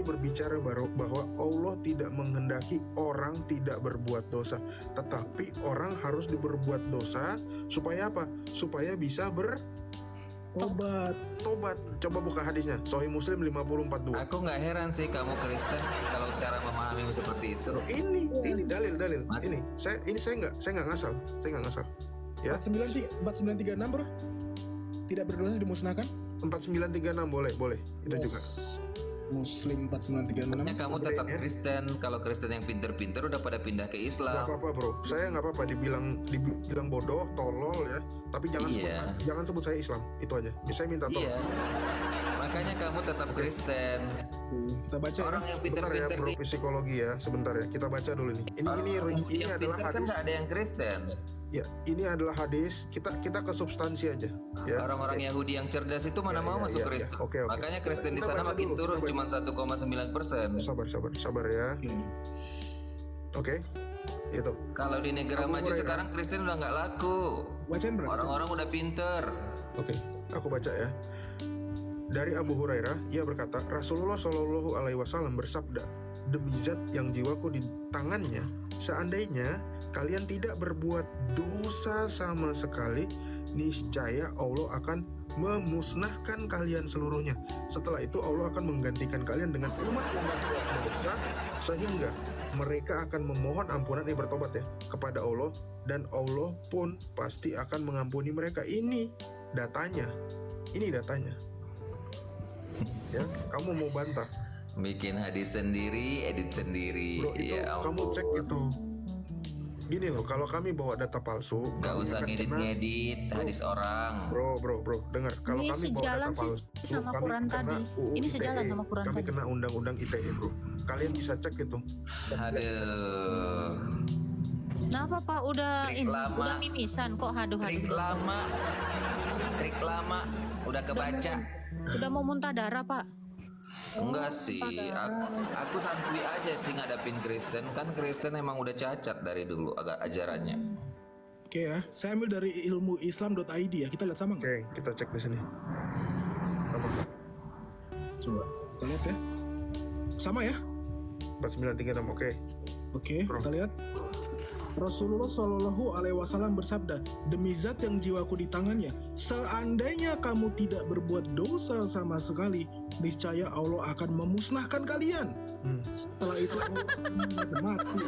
Speaker 2: berbicara bahwa Allah tidak menghendaki orang tidak berbuat dosa, tetapi orang harus berbuat dosa supaya apa? Supaya bisa tobat. Coba buka hadisnya, Sahih Muslim 54:2.
Speaker 1: Aku nggak heran sih kamu Kristen kalau cara memahami seperti itu.
Speaker 2: Ini dalil. Ini saya nggak ngasal. Ya.
Speaker 4: 4936 bro. Tidak berdosa dimusnahkan.
Speaker 2: 4936 boleh. Itu juga.
Speaker 4: Muslim 4936.
Speaker 1: Makanya kamu tetap Kristen. Kalau Kristen yang pinter-pinter udah pada pindah ke
Speaker 2: Gak
Speaker 1: Islam.
Speaker 2: apa-apa bro, saya nggak apa-apa dibilang bodoh, tolol ya. Tapi jangan sebut saya Islam, itu aja. Saya minta tolong.
Speaker 1: Iya. Makanya kamu tetap Kristen.
Speaker 4: Kita baca
Speaker 1: Orang yang
Speaker 2: Sebentar ya
Speaker 1: pinter-pinter
Speaker 2: bro, psikologi ya. Sebentar ya, kita baca dulu nih. Ini adalah
Speaker 1: kan
Speaker 2: hadis.
Speaker 1: nggak ada yang Kristen.
Speaker 2: Ya, ini adalah hadis. Kita ke substansi aja. Ya.
Speaker 1: Orang-orang Yahudi yang cerdas itu mana mau masuk
Speaker 2: ya.
Speaker 1: Kristen.
Speaker 2: Oke.
Speaker 1: Makanya Kristen di
Speaker 2: Kita
Speaker 1: sana
Speaker 2: baca
Speaker 1: makin
Speaker 2: dulu,
Speaker 1: turun
Speaker 2: kita baca.
Speaker 1: cuma 1,9%.
Speaker 2: Sabar ya. Oke. Itu.
Speaker 1: Kalau di negara
Speaker 2: Abu
Speaker 1: maju
Speaker 2: Hurairah.
Speaker 1: sekarang Kristen udah nggak laku.
Speaker 4: bacain bro.
Speaker 1: Orang-orang udah pinter.
Speaker 2: Oke, aku baca ya. Dari Abu Hurairah, ia berkata, Rasulullah Shallallahu Alaihi Wasallam bersabda, demi zat yang jiwaku di tangannya, seandainya kalian tidak berbuat dosa sama sekali, niscaya Allah akan memusnahkan kalian seluruhnya. Setelah itu Allah akan menggantikan kalian dengan umat yang berbuat dosa, sehingga mereka akan memohon ampunan bertobat ya kepada Allah, dan Allah pun pasti akan mengampuni mereka. Ini datanya. Ya, kamu mau bantah?
Speaker 1: Bikin hadis sendiri, edit sendiri.
Speaker 2: Bro, itu
Speaker 1: Ya
Speaker 2: kamu
Speaker 1: ampun.
Speaker 2: cek itu. Gini loh, kalau kami bawa data palsu,
Speaker 1: Gak
Speaker 2: kami
Speaker 1: usah
Speaker 2: akan kena-
Speaker 1: ngedit-ngedit hadis orang.
Speaker 2: Bro, dengar. Kalau
Speaker 3: Ini
Speaker 2: kami bawa
Speaker 3: sejalan
Speaker 2: data
Speaker 3: sih
Speaker 2: palsu,
Speaker 3: sama
Speaker 2: kami
Speaker 3: Quran
Speaker 2: kena
Speaker 3: tadi.
Speaker 2: UU
Speaker 3: Ini sejalan
Speaker 2: ITE.
Speaker 3: sama Quran
Speaker 2: Kami
Speaker 3: tadi.
Speaker 2: kena undang-undang ITE, bro. Kalian bisa cek itu.
Speaker 1: Aduh.
Speaker 3: Kenapa Pak udah
Speaker 1: Trik lama.
Speaker 3: udah mimisan kok
Speaker 1: Trik lama. Udah kebaca.
Speaker 3: udah mau muntah darah Pak.
Speaker 1: Enggak sih, aku santuy aja sih ngadapin Kristen. Kan Kristen emang udah cacat dari dulu agak ajarannya.
Speaker 4: Oke ya, saya ambil dari ilmuislam.id ya. Kita lihat sama nggak?
Speaker 2: Oke, kita cek di sini. Sama.
Speaker 4: Coba kita lihat ya. Sama ya.
Speaker 2: 4936, oke.
Speaker 4: Oke,
Speaker 2: Bro.
Speaker 4: kita lihat. Rasulullah Shallallahu Alaihi Wasallam bersabda, demi zat yang jiwaku di tangannya, seandainya kamu tidak berbuat dosa sama sekali, niscaya Allah akan memusnahkan kalian. Setelah itu Allah akan mati.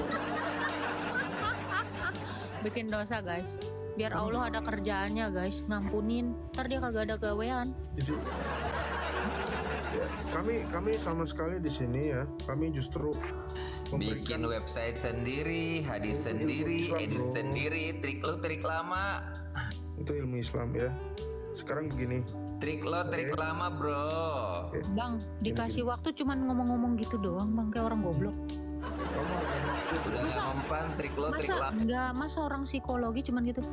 Speaker 3: Bikin dosa guys. Biar Allah ada kerjaannya guys, ngampunin. Ntar dia kagak ada gawean.
Speaker 2: Jadi ya, kami sama sekali di sini ya, kami justru
Speaker 1: Bikin
Speaker 2: memberikan
Speaker 1: website sendiri, hadis
Speaker 2: Ilmu
Speaker 1: sendiri,
Speaker 2: Islam,
Speaker 1: edit
Speaker 2: bro.
Speaker 1: sendiri, trik lama.
Speaker 2: itu ilmu Islam ya. Sekarang begini,
Speaker 1: Trik lama bro.
Speaker 3: Bang, dikasih waktu cuman ngomong-ngomong gitu doang bang, kayak orang goblok.
Speaker 1: Udah gak mempan trik lama.
Speaker 3: Masa orang psikologi cuman gitu.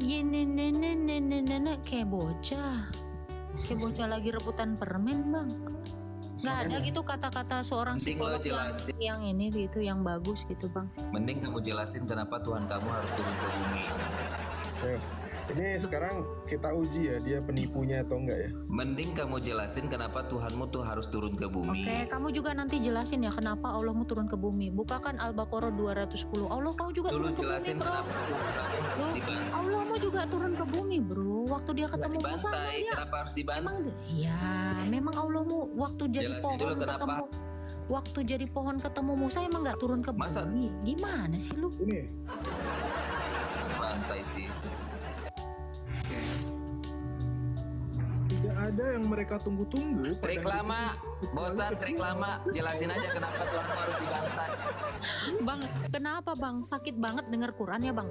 Speaker 3: Nenek kayak bocah. Kayak bocah lagi rebutan permen bang. Nggak ada gitu kata-kata seorang
Speaker 1: Mending lo
Speaker 3: psikolog
Speaker 1: jelasin.
Speaker 3: yang ini gitu, yang bagus gitu bang.
Speaker 1: Mending kamu jelasin kenapa Tuhan kamu harus turun ke bumi.
Speaker 2: Ini sekarang kita uji ya dia penipunya atau enggak ya.
Speaker 1: Mending kamu jelasin kenapa Tuhanmu tuh harus turun ke bumi.
Speaker 3: Oke, kamu juga nanti jelasin ya kenapa Allahmu turun ke bumi. Bukakan Al-Baqarah 210. Allah kau juga
Speaker 1: Dulu
Speaker 3: turun ke bumi,
Speaker 1: jelasin
Speaker 3: bro.
Speaker 1: kenapa Tuhanmu
Speaker 3: Loh,
Speaker 1: dibantai.
Speaker 3: Allahmu juga turun ke bumi, bro. Waktu dia
Speaker 1: Nggak
Speaker 3: ketemu Musa,
Speaker 1: dibantai,
Speaker 3: emang dia
Speaker 1: kenapa harus dibantai?
Speaker 3: Ya, memang Allahmu waktu jadi
Speaker 1: Jelasin
Speaker 3: pohon
Speaker 1: dulu kenapa.
Speaker 3: ketemu waktu jadi pohon ketemu Musa emang nggak turun ke bumi.
Speaker 1: Masa-
Speaker 3: Gimana sih lu?
Speaker 4: Ini
Speaker 1: Bantai sih.
Speaker 4: tidak ada yang mereka tunggu-tunggu. pada
Speaker 1: Trik
Speaker 4: hari
Speaker 1: lama,
Speaker 4: itu.
Speaker 1: bosan trik lama. Jelasin aja kenapa Tuhanmu harus dibantai.
Speaker 3: Bang, kenapa bang? Sakit banget dengar Quran ya bang?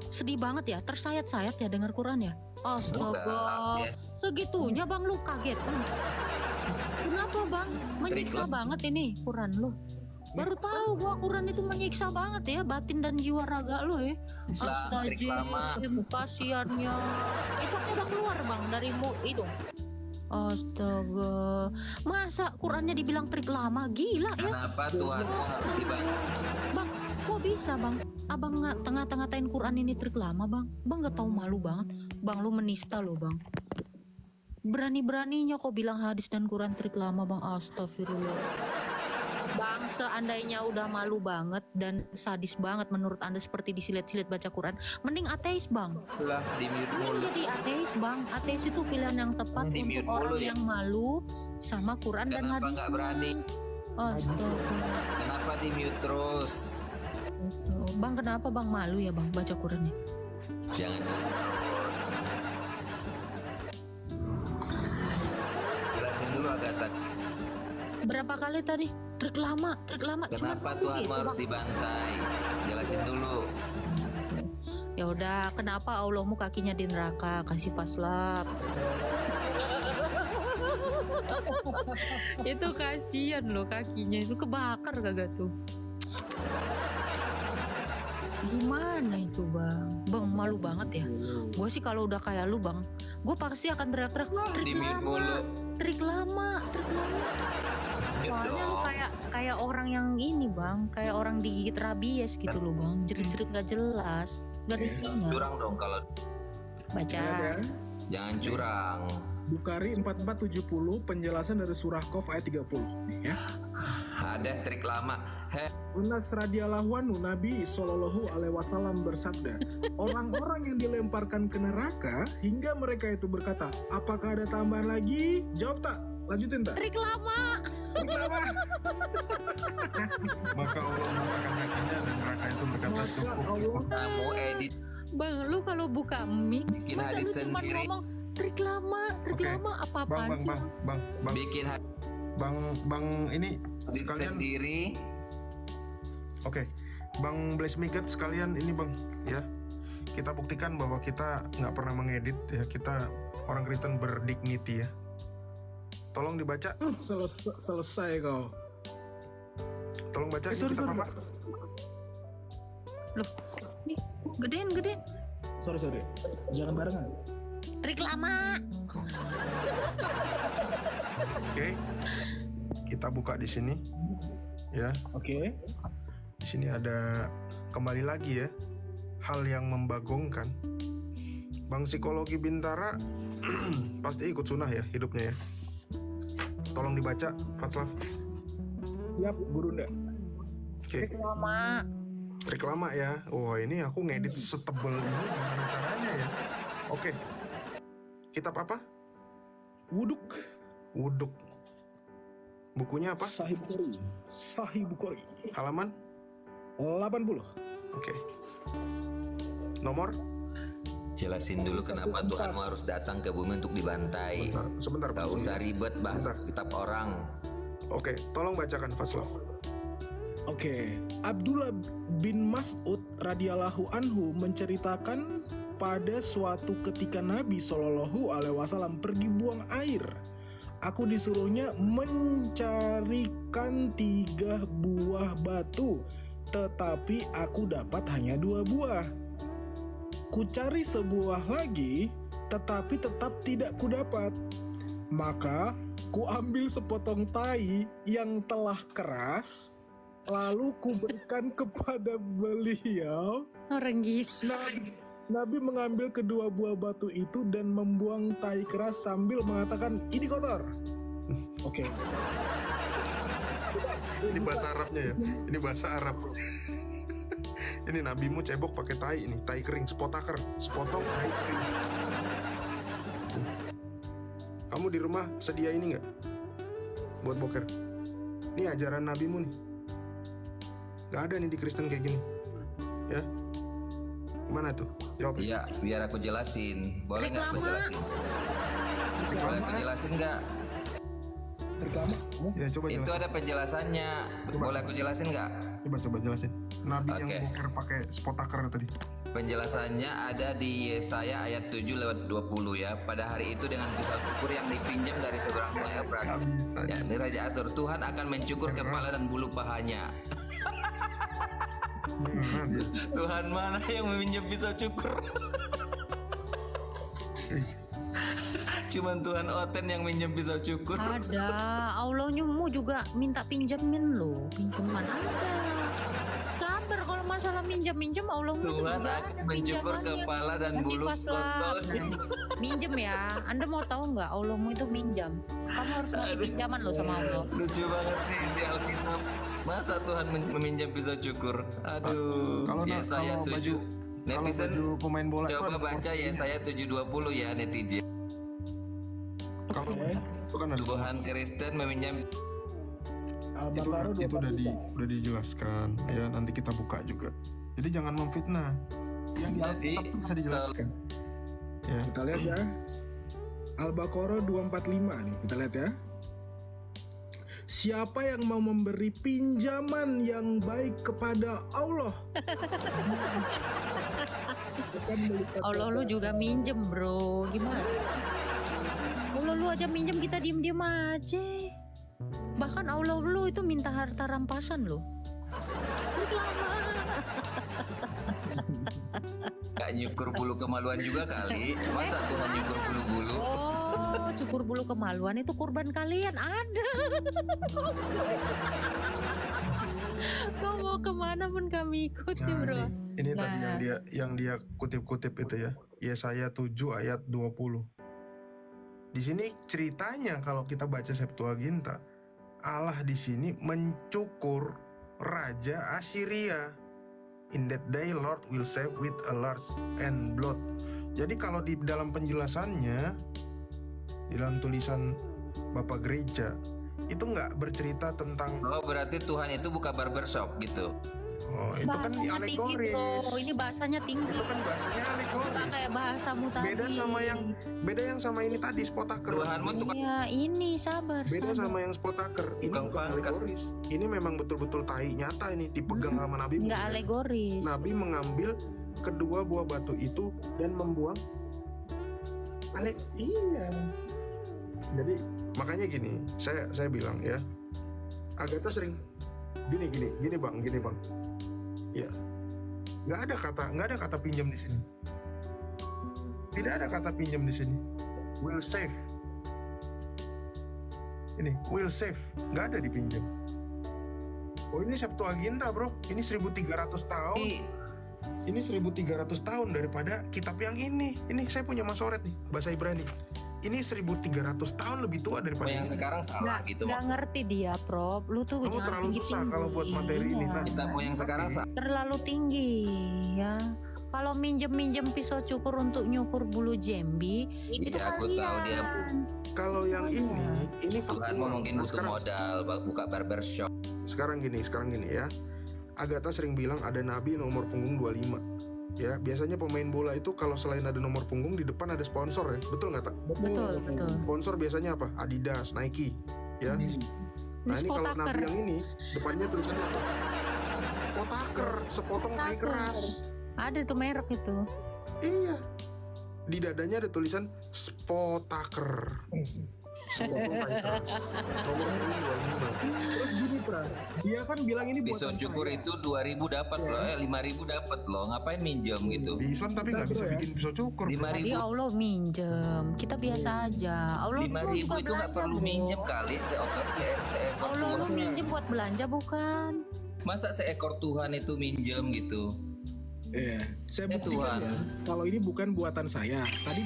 Speaker 3: Sedih banget ya, tersayat-sayat ya dengar Quran ya? Astaga,
Speaker 1: Udah, yes.
Speaker 3: segitunya bang lu kaget bang. Kenapa bang? Menyiksa
Speaker 1: Trik
Speaker 3: banget ini Quran lu. Baru tahu gua Quran itu menyiksa banget ya batin dan jiwa raga lu ya.
Speaker 1: Lah, trik lama.
Speaker 3: Kasiannya. Itu udah keluar bang dari hidung. Astaga, masa Qurannya dibilang trik lama? Gila ya.
Speaker 1: Kenapa Tuhanmu harus dibantai?
Speaker 3: Bang, kok bisa bang? Abang nggak tengah-tengah-tain Quran ini trik lama bang? Bang nggak tahu malu banget. Bang lu menista lo bang. Berani-beraninya kok bilang hadis dan Quran trik lama bang. Astagfirullah. Bang, seandainya udah malu banget dan sadis banget menurut anda seperti disilet-silet baca Quran, mending ateis bang.
Speaker 1: Lah, di mute
Speaker 3: Mending
Speaker 1: mulu.
Speaker 3: jadi ateis bang. Ateis itu pilihan yang tepat
Speaker 1: Di
Speaker 3: untuk
Speaker 1: mute
Speaker 3: orang
Speaker 1: mulu ya.
Speaker 3: yang malu sama Quran dan
Speaker 1: Kenapa
Speaker 3: hadis.
Speaker 1: nggak berani?
Speaker 3: Astagfirullah.
Speaker 1: Kenapa di mute terus?
Speaker 3: Bang, kenapa bang malu ya bang baca Qurannya?
Speaker 1: Jangan. Jelasin dulu Agatha.
Speaker 3: Berapa kali tadi? Trik lama.
Speaker 1: Kenapa
Speaker 3: Cuma
Speaker 1: Tuhanmu
Speaker 3: gitu,
Speaker 1: harus
Speaker 3: Bang.
Speaker 1: dibantai? Jelasin dulu.
Speaker 3: Ya udah, kenapa Allahmu kakinya di neraka? Kasih paslap. Itu kasihan loh kakinya itu kebakar kagak tuh. Gimana itu bang? Bang malu banget ya. Gue sih kalau udah kayak lu bang, gue pasti akan teriak-teriak
Speaker 1: Di mute mulu.
Speaker 3: trik lama.
Speaker 1: Mute
Speaker 3: Soalnya lu
Speaker 1: dong.
Speaker 3: kayak orang yang ini bang, kayak orang digigit rabies gitu loh bang, jerit-jerit nggak jelas, nggak ada isinya.
Speaker 1: Curang dong kalau
Speaker 3: Baca.
Speaker 4: Ada
Speaker 1: jangan curang.
Speaker 4: Bukhari 4470 penjelasan dari surah Qaf ayat 30 nih ya.
Speaker 1: Ada trik lama.
Speaker 4: Anas radhiyallahu anhu Nabi Shallallahu alaihi wasallam bersabda, orang-orang yang dilemparkan ke neraka hingga mereka itu berkata, apakah ada tambahan lagi? Jawab tak? Lanjutin tak?
Speaker 3: Trik lama.
Speaker 4: Kenapa?
Speaker 2: Maka Allah mengatakan kakinya dan neraka itu berkata
Speaker 4: Maka
Speaker 2: cukup.
Speaker 4: Allah
Speaker 1: Kamu edit
Speaker 3: Bang, lu kalau buka mic,
Speaker 1: Bikin
Speaker 3: masa
Speaker 1: hadits
Speaker 3: lu cuma
Speaker 1: sendiri.
Speaker 3: ngomong trik lama
Speaker 2: Oke.
Speaker 3: apa-apaan sih?
Speaker 1: bikin
Speaker 2: Bang ini
Speaker 1: hadits
Speaker 2: sekalian.
Speaker 1: sendiri.
Speaker 2: Oke, Bang Blaze Miket sekalian ini bang ya. Kita buktikan bahwa kita nggak pernah mengedit ya. Kita orang Kristen berdignity ya. Tolong dibaca.
Speaker 4: selesai kau.
Speaker 2: Tolong baca. Ini
Speaker 4: Sorry,
Speaker 2: kitab apa?
Speaker 3: Loh, nih gedein.
Speaker 4: Sorry. Jangan barengan.
Speaker 3: Trik lama.
Speaker 2: Oke. Kita buka di sini. Ya,
Speaker 4: Oke.
Speaker 2: di sini ada kembali lagi ya. Hal yang membagongkan. Bang Psikologi Bintara pasti ikut sunnah ya hidupnya ya. Tolong dibaca, Fatslav.
Speaker 4: Siap, Gurunda.
Speaker 2: Oke.
Speaker 3: Trik lama.
Speaker 2: Trik lama ya. Wah ini aku ngedit setebel ini gimana caranya ya. Oke. Kitab apa?
Speaker 4: Wuduk.
Speaker 2: Wuduk. Bukunya apa?
Speaker 4: Sahih Bukhari.
Speaker 2: Halaman?
Speaker 4: 80.
Speaker 2: Oke. Nomor?
Speaker 1: Jelasin dulu kenapa Tuhanmu harus datang ke bumi untuk dibantai.
Speaker 2: Sebentar.
Speaker 1: Gak usah ribet bahas
Speaker 2: Bentar.
Speaker 1: kitab orang.
Speaker 2: Oke, tolong bacakan Fatslav.
Speaker 4: Oke, Abdullah bin Mas'ud radhiyallahu anhu menceritakan pada suatu ketika Nabi Shallallahu alaihi wasallam pergi buang air. Aku disuruhnya mencarikan 3 buah batu, tetapi aku dapat hanya 2 buah. Ku cari sebuah lagi, tetapi tetap tidak kudapat. Maka ku ambil sepotong tai yang telah keras, lalu ku berikan kepada beliau.
Speaker 3: Orang gitu.
Speaker 4: Nabi mengambil kedua buah batu itu dan membuang tai keras sambil mengatakan, ini kotor. Oke.
Speaker 2: Ini bahasa Arabnya ya. Ini bahasa Arab. Ini nabimu cebok pakai tai ini, tai kering, spotaker, sepotong tai kering. Kamu di rumah sedia ini nggak buat boker? Ini ajaran nabimu nih. Nggak ada nih di Kristen kayak gini. Ya, mana tuh? Jawab.
Speaker 1: Iya, biar aku jelasin. Boleh nggak aku
Speaker 3: Reklama.
Speaker 1: jelasin? Boleh aku jelasin nggak?
Speaker 4: Reklama.
Speaker 2: Ya coba
Speaker 1: Itu
Speaker 2: jelasin.
Speaker 1: ada penjelasannya. Boleh aku jelasin nggak?
Speaker 2: Coba jelasin. Nabi yang
Speaker 1: Oke.
Speaker 2: boker pakai spotaker tadi.
Speaker 1: Penjelasannya ada di Yesaya ayat 7:20 ya. Pada hari itu dengan pisau cukur yang dipinjam dari seberang sungai Efrat.
Speaker 2: Nggak bisa.
Speaker 1: Ya, ini Raja Asur, Tuhan akan mencukur kepala dan bulu pahanya.
Speaker 2: Gimana?
Speaker 1: Tuhan mana yang meminjam pisau cukur? Cuman Tuhan Oten yang minjem pisau cukur.
Speaker 3: Ada, Allahnya mu juga minta pinjamin loh, pinjaman ada. Sabar kalau masalah minjem Allah
Speaker 1: Tuhan akan mencukur kepala dan bulu kontolnya.
Speaker 3: Minjem ya, Anda mau tahu nggak Allahmu itu minjam? Kamu harus ngasih pinjaman loh sama Allah.
Speaker 1: Lucu banget sih isi Alkitab. Masa Tuhan meminjam pisau cukur? Aduh.
Speaker 2: Kalau
Speaker 1: Yesaya
Speaker 2: kalau
Speaker 1: 7.
Speaker 2: kalau
Speaker 1: Netizen
Speaker 2: baju pemain bola itu
Speaker 1: coba
Speaker 2: ada
Speaker 1: baca Yesaya 7:20 ya netizen.
Speaker 2: kalau itu kan ada
Speaker 1: Tuhan Kristen meminjam
Speaker 4: Al-Baqarah
Speaker 2: itu
Speaker 4: 24.
Speaker 2: udah dijelaskan ya, nanti kita buka juga. Jadi jangan memfitnah. Yang di
Speaker 1: Jadi,
Speaker 2: Alkitab tuh bisa dijelaskan. Ya.
Speaker 4: Kita lihat ya. Al-Baqarah 245 nih, kita lihat ya. Siapa yang mau memberi pinjaman yang baik kepada Allah? Bukan melihat
Speaker 3: Allah lu juga minjem bro, gimana? Allah lu aja minjem kita diem-diem aja. Bahkan Allah lu itu minta harta rampasan loh.
Speaker 1: gak nyukur bulu kemaluan juga kali. Masa Tuhan nyukur bulu-bulu?
Speaker 3: Oh, cukur bulu kemaluan itu kurban kalian ada. Kau mau kemana pun kami ikuti
Speaker 2: Nah,
Speaker 3: bro.
Speaker 2: ini tadi
Speaker 3: Nah.
Speaker 2: yang dia kutip-kutip itu ya. Yesaya 7 ayat 20. Di sini ceritanya kalau kita baca Septuaginta, Allah di sini mencukur raja Assyria. In that day Lord will save with a large and blood. Jadi kalau di dalam penjelasannya, di dalam tulisan Bapak Gereja, itu nggak bercerita tentang
Speaker 1: Oh berarti Tuhan itu buka barbershop gitu.
Speaker 2: oh itu kan
Speaker 3: Bahasanya tinggi
Speaker 2: alegoris.
Speaker 3: bro, ini bahasanya tinggi.
Speaker 2: Itu kan bahasanya alegoris.
Speaker 3: Gak kayak bahasamu tadi.
Speaker 2: Beda yang sama ini tadi spotaker.
Speaker 1: Tuhanmu tukang
Speaker 3: Iya ini sabar.
Speaker 2: Beda
Speaker 3: sabar.
Speaker 2: sama yang spotaker. Ini
Speaker 1: Tukang
Speaker 2: bukan
Speaker 1: pangkas.
Speaker 2: alegoris. Ini memang betul-betul tai nyata ini dipegang sama Nabi.
Speaker 3: Nggak
Speaker 2: Muhammad.
Speaker 3: alegoris.
Speaker 2: Nabi mengambil kedua buah batu itu dan membuang. Iya. Jadi makanya gini, saya bilang ya, Agatha sering gini bang. Ya, nggak ada kata pinjam di sini. Tidak ada kata pinjam di sini. Will save. Ini will save, nggak ada dipinjam. Oh ini Septuaginta bro, ini 1300 tahun. Ini 1300 tahun daripada kitab yang ini. Ini saya punya Masoret nih, bahasa Ibrani. Ini 1300 tahun lebih tua daripada
Speaker 1: yang
Speaker 2: ini.
Speaker 1: sekarang salah gitu.
Speaker 3: Nggak ngerti dia Prof. Lu tuh
Speaker 2: Kamu
Speaker 3: jangan
Speaker 2: terlalu susah
Speaker 3: tinggi-tinggi.
Speaker 2: kalau buat materi ini,
Speaker 3: Iya.
Speaker 2: Tan.
Speaker 1: Kitabmu yang sekarang salah.
Speaker 3: Terlalu tinggi ya. Kalau minjem pisau cukur untuk nyukur bulu jambi itu
Speaker 1: Iya, aku tahu dia.
Speaker 2: Kalau yang ini
Speaker 1: Tuhanmu mungkin
Speaker 2: Nah,
Speaker 1: butuh modal buka barbershop.
Speaker 2: sekarang gini ya. Agatha sering bilang ada nabi nomor punggung 25. Ya, biasanya pemain bola itu kalau selain ada nomor punggung di depan ada sponsor ya. Betul nggak, Tak?
Speaker 3: Betul.
Speaker 2: Sponsor biasanya apa? Adidas, Nike, ya.
Speaker 3: Ini
Speaker 2: Nah, ini kalau
Speaker 3: spotaker.
Speaker 2: nabi yang ini depannya tulisannya apa? Spotaker, sepotong tai
Speaker 3: Spotaker.
Speaker 2: keras.
Speaker 3: Ada tuh merek itu.
Speaker 2: Iya. Di dadanya ada tulisan spotaker. Sepotong tai keras. Nomor punggung 25.
Speaker 4: Terus gini pra, dia kan bilang ini
Speaker 1: Pisau
Speaker 4: buatan
Speaker 1: cukur
Speaker 4: saya.
Speaker 1: itu 2000 dapat loh, 5000 dapat loh. Ngapain minjem gitu?
Speaker 2: Di Islam tapi nggak bisa
Speaker 4: Bro, ya.
Speaker 2: bikin pisau cukur. bro.
Speaker 3: 'Tadi
Speaker 1: 5000
Speaker 3: Allah minjem, kita biasa aja. Allah
Speaker 1: 5000
Speaker 3: juga
Speaker 1: itu nggak
Speaker 3: belanja,
Speaker 1: perlu
Speaker 3: bro.
Speaker 1: minjem kali seekor
Speaker 3: Allah lu
Speaker 1: Tuhan.
Speaker 3: minjem buat belanja bukan?
Speaker 1: Masa seekor Tuhan itu minjem gitu?
Speaker 4: Saya
Speaker 1: Ya
Speaker 4: buktikan
Speaker 1: Tuhan.
Speaker 4: ya. Kalau ini bukan buatan saya. Tadi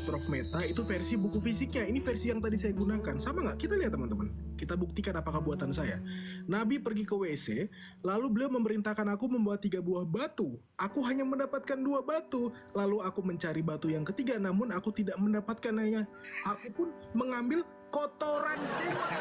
Speaker 4: Prof Meta itu versi buku fisiknya. Ini versi yang tadi saya gunakan. Sama nggak? Kita lihat teman-teman. Kita buktikan apakah buatan saya. Nabi pergi ke WC, lalu beliau memerintahkan aku membawa 3 buah batu. Aku hanya mendapatkan 2 batu. Lalu aku mencari batu yang ketiga, namun aku tidak mendapatkannya. Aku pun mengambil kotoran hewan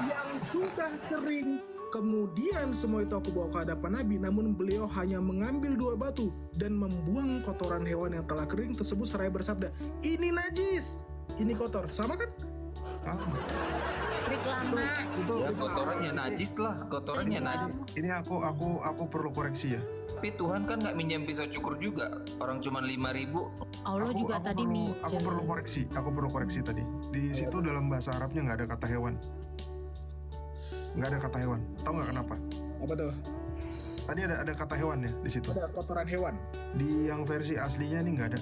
Speaker 4: yang sudah kering. Kemudian semua itu aku bawa ke hadapan Nabi, namun beliau hanya mengambil 2 batu dan membuang kotoran hewan yang telah kering tersebut seraya bersabda, ini najis, ini kotor. Sama kan?
Speaker 3: Trik lama.
Speaker 1: Ya kotorannya najis lah, kotorannya najis.
Speaker 2: Ini aku perlu koreksi ya.
Speaker 1: Tapi Tuhan kan nggak minjem pisau cukur juga. Orang cuma 5.000.
Speaker 3: Allah juga tadi
Speaker 2: aku perlu koreksi tadi. Di situ dalam bahasa Arabnya nggak ada kata hewan. Nggak ada kata hewan. Tahu nggak kenapa?
Speaker 4: Apa tuh?
Speaker 2: Tadi ada kata hewan ya di situ.
Speaker 4: Ada kotoran hewan.
Speaker 2: Di yang versi aslinya nih nggak ada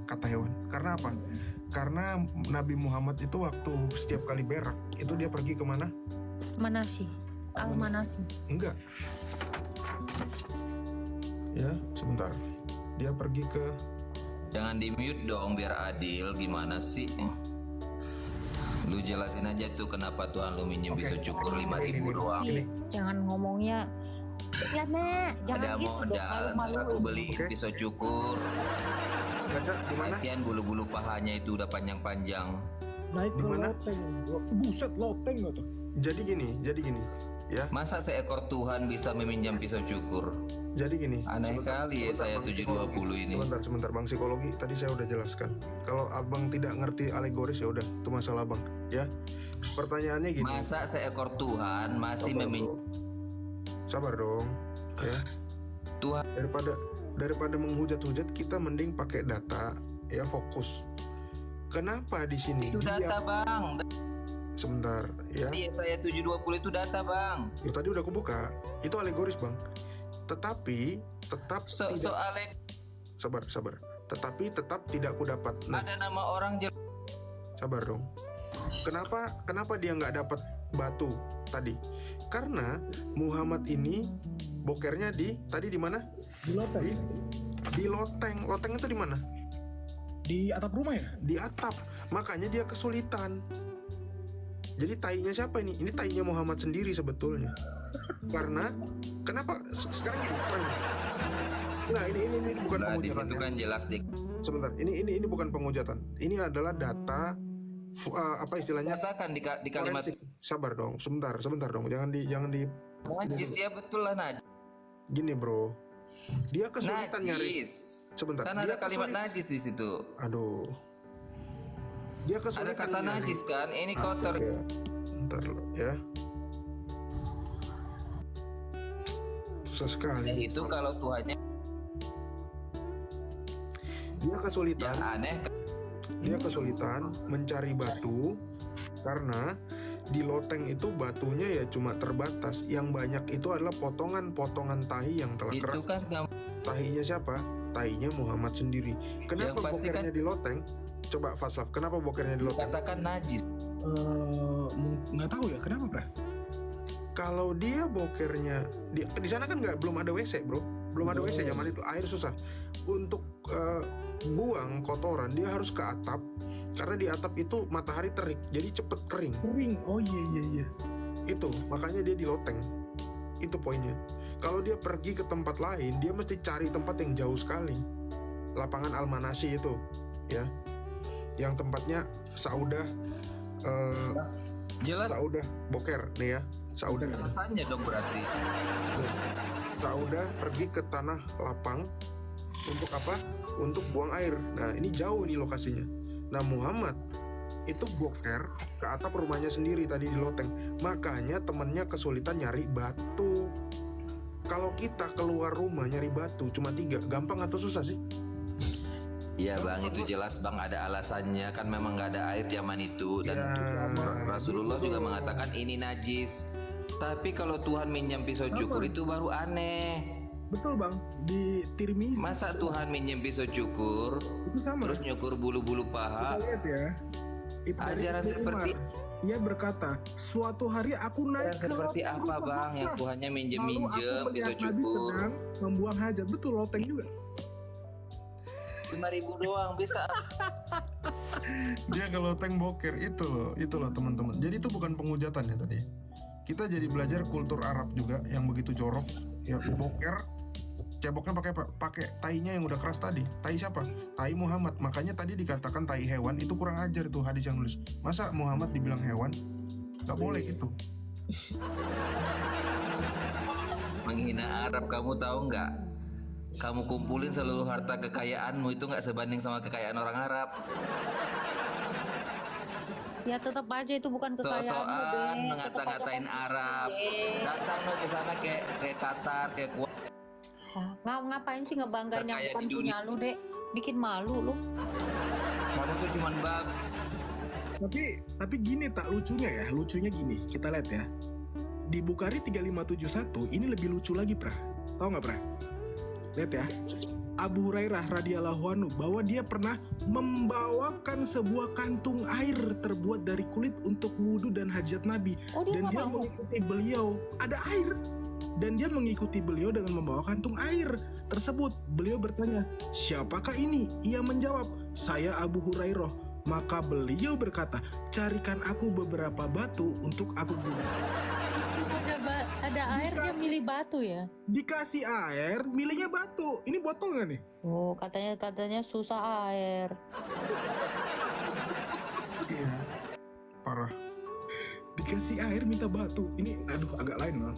Speaker 2: kata hewan. Karena apa? Karena Nabi Muhammad itu waktu setiap kali berak itu dia pergi kemana?
Speaker 3: Manasi. Al-Manasi.
Speaker 2: Enggak. Ya, sebentar. Dia pergi ke
Speaker 1: Jangan di mute dong biar adil. Gimana sih? Lu jelasin aja tuh kenapa Tuhan lu minjem pisau cukur 5.000 doang.
Speaker 3: Ih, jangan ngomongnya. Ya Nek, jangan
Speaker 1: Ada
Speaker 3: gitu dong.
Speaker 1: modal, ntar aku beliin
Speaker 2: Oke.
Speaker 1: pisau cukur.
Speaker 2: baca di mana?
Speaker 1: Kasihan bulu-bulu pahanya itu udah panjang-panjang.
Speaker 4: Naik
Speaker 2: Di
Speaker 4: ke
Speaker 2: mana?
Speaker 4: loteng. Buset, loteng nggak tuh?
Speaker 2: Jadi gini, ya.
Speaker 1: Masa seekor Tuhan bisa meminjam pisau cukur?
Speaker 2: Jadi gini.
Speaker 1: Aneh kali ya saya
Speaker 2: Bang
Speaker 1: 720 ini.
Speaker 2: Sebentar Bang psikologi. Tadi saya udah jelaskan. Kalau Abang tidak ngerti alegoris ya udah, itu masalah Bang, ya. Pertanyaannya gini.
Speaker 1: Masa seekor Tuhan masih
Speaker 2: Sabar,
Speaker 1: meminjam
Speaker 2: bro. Sabar dong, ya.
Speaker 1: Tuhan?
Speaker 2: Daripada menghujat-hujat, kita mending pakai data, ya, fokus. Kenapa di sini?
Speaker 1: Itu data bang.
Speaker 2: Sebentar, ya.
Speaker 1: Iya saya 720 itu data bang.
Speaker 2: Lu tadi udah aku buka. Itu alegoris bang. Tetapi tetap tidak.
Speaker 1: Soalnya
Speaker 2: Sabar. Tetapi tetap tidak aku dapat. Nah,
Speaker 1: ada nama orang
Speaker 2: sabar dong. Kenapa dia nggak dapat batu tadi? Karena Muhammad ini bokernya tadi di mana?
Speaker 4: Di loteng.
Speaker 2: Di loteng. Loteng itu di mana?
Speaker 4: Di atap rumah ya?
Speaker 2: Di atap. Makanya dia kesulitan. Jadi tainya siapa ini? Ini tainya Muhammad sendiri sebetulnya. Karena kenapa sekarang gini? Nah, ini bukan
Speaker 1: Nah di
Speaker 2: penghujatan.
Speaker 1: situ
Speaker 2: Ya.
Speaker 1: kan jelas di
Speaker 2: Sebentar. Ini bukan penghujatan. Ini adalah data apa istilahnya?
Speaker 1: katakan di kalimat
Speaker 2: Forensik. Sabar dong. Sebentar dong. Jangan di
Speaker 1: najis ya betul lah najis.
Speaker 2: gini, Bro. Dia kesulitan nyari.
Speaker 1: Najis.
Speaker 2: Sebentar.
Speaker 1: Kan
Speaker 2: dia
Speaker 1: ada kalimat najis di situ.
Speaker 2: Aduh. Dia kesulitan.
Speaker 1: Ada kata
Speaker 2: nyari.
Speaker 1: najis kan? Ini kotor.
Speaker 2: Astaga. Bentar loh, ya. Susah sekali.
Speaker 1: Ya, itu kalau Tuhannya
Speaker 2: Dia kesulitan.
Speaker 1: yang aneh.
Speaker 2: Dia kesulitan mencari batu karena di loteng itu batunya ya cuma terbatas. Yang banyak itu adalah potongan-potongan tahi yang telah
Speaker 1: Itu
Speaker 2: keras.
Speaker 1: kan nggak-
Speaker 2: Tahinya siapa? Tahinya Muhammad sendiri. Kenapa
Speaker 1: Yang pasti
Speaker 2: bokernya di loteng? Coba Faslaf, kenapa bokernya di loteng?
Speaker 1: katakan najis.
Speaker 4: Nggak tahu ya, kenapa, Bro?
Speaker 2: Kalau dia bokernya di sana kan belum ada WC, Bro. Belum ada WC zaman itu. Air susah. Untuk buang kotoran dia harus ke atap karena di atap itu matahari terik. Jadi cepet kering.
Speaker 4: Kering. Oh iya.
Speaker 2: Itu makanya dia di loteng. Itu poinnya. Kalau dia pergi ke tempat lain, dia mesti cari tempat yang jauh sekali. Lapangan Al-Manasi itu, ya. Yang tempatnya Saudah
Speaker 1: Jelas
Speaker 2: Saudah Boker nih ya. Saudah.
Speaker 1: alasannya dong berarti.
Speaker 2: Saudah pergi ke tanah lapang untuk apa? Untuk buang air. Nah, ini jauh nih lokasinya. Nah, Muhammad itu boker ke atap rumahnya sendiri tadi di loteng. Makanya temennya kesulitan nyari batu. Kalau kita keluar rumah nyari batu cuma 3, gampang atau susah sih?
Speaker 1: Iya bang, itu jelas bang ada alasannya. Kan memang nggak ada air zaman itu. Dan Rasulullah juga mengatakan ini najis. Tapi kalau Tuhan minjam pisau cukur itu baru aneh.
Speaker 4: Betul, Bang. Di Tirmizi
Speaker 1: Masa Tuhan minjem pisau cukur
Speaker 4: itu sama.
Speaker 1: terus nyukur bulu-bulu paha?
Speaker 4: Kita lihat ya. Dari
Speaker 1: Ajaran
Speaker 4: Ibnu
Speaker 1: seperti
Speaker 4: Umar. ia berkata, suatu hari aku naik
Speaker 1: Dan seperti
Speaker 4: loteng
Speaker 1: apa
Speaker 4: rumah
Speaker 1: bang yang
Speaker 4: basah.
Speaker 1: Tuhannya
Speaker 4: Lalu
Speaker 1: minjem-minjem
Speaker 4: aku
Speaker 1: bisa
Speaker 4: melihat Nabi
Speaker 1: cukur
Speaker 4: sedang membuang hajat. Betul, loteng juga.
Speaker 1: 5.000 doang bisa.
Speaker 2: Dia kalau tank boker itu loh teman-teman. Jadi itu bukan penghujatan ya tadi. Kita jadi belajar kultur Arab juga yang begitu jorok. Ya boker, ceboknya pakai tainya yang udah keras tadi. Tai siapa? Tai Muhammad. Makanya tadi dikatakan tai hewan itu kurang ajar tuh hadis yang nulis. Masa Muhammad dibilang hewan? Gak boleh itu.
Speaker 1: Menghina Arab, kamu tahu nggak? Kamu kumpulin seluruh harta kekayaanmu itu nggak sebanding sama kekayaan orang Arab.
Speaker 3: Ya tetap aja itu bukan kekayaanmu,
Speaker 1: So-soan
Speaker 3: Dek.
Speaker 1: ngata-ngatain Arab. Datang lo ke sana kayak Qatar, kayak Kuwait.
Speaker 3: Ngapain sih ngebanggain yang
Speaker 1: Terkaya
Speaker 3: bukan
Speaker 1: di
Speaker 3: punya lu, Dek? Bikin malu lu.
Speaker 1: Kamu tuh cuman bab.
Speaker 4: Tapi gini tak lucunya ya, lucunya gini, kita lihat ya. Di Bukhari 3571 ini lebih lucu lagi, Pra. Tahu nggak, Pra? Lihat ya. Abu Hurairah radhiyallahu anhu bahwa dia pernah membawakan sebuah kantung air terbuat dari kulit untuk wudhu dan hajat Nabi.
Speaker 3: Oh, dia
Speaker 4: Dan
Speaker 3: nggak
Speaker 4: dia
Speaker 3: mau.
Speaker 4: mengikuti beliau, ada air. Dan dia mengikuti beliau dengan membawa kantung air tersebut. Beliau bertanya, siapakah ini? Ia menjawab, saya Abu Hurairah. Maka beliau berkata, carikan aku beberapa batu untuk aku guna.
Speaker 3: Ada air dia milih batu ya.
Speaker 4: Dikasih air, milihnya batu. Ini botol nggak nih?
Speaker 3: Oh, katanya susah air.
Speaker 2: Iya. Parah.
Speaker 4: Dikasih air minta batu. Ini aduh agak lain loh.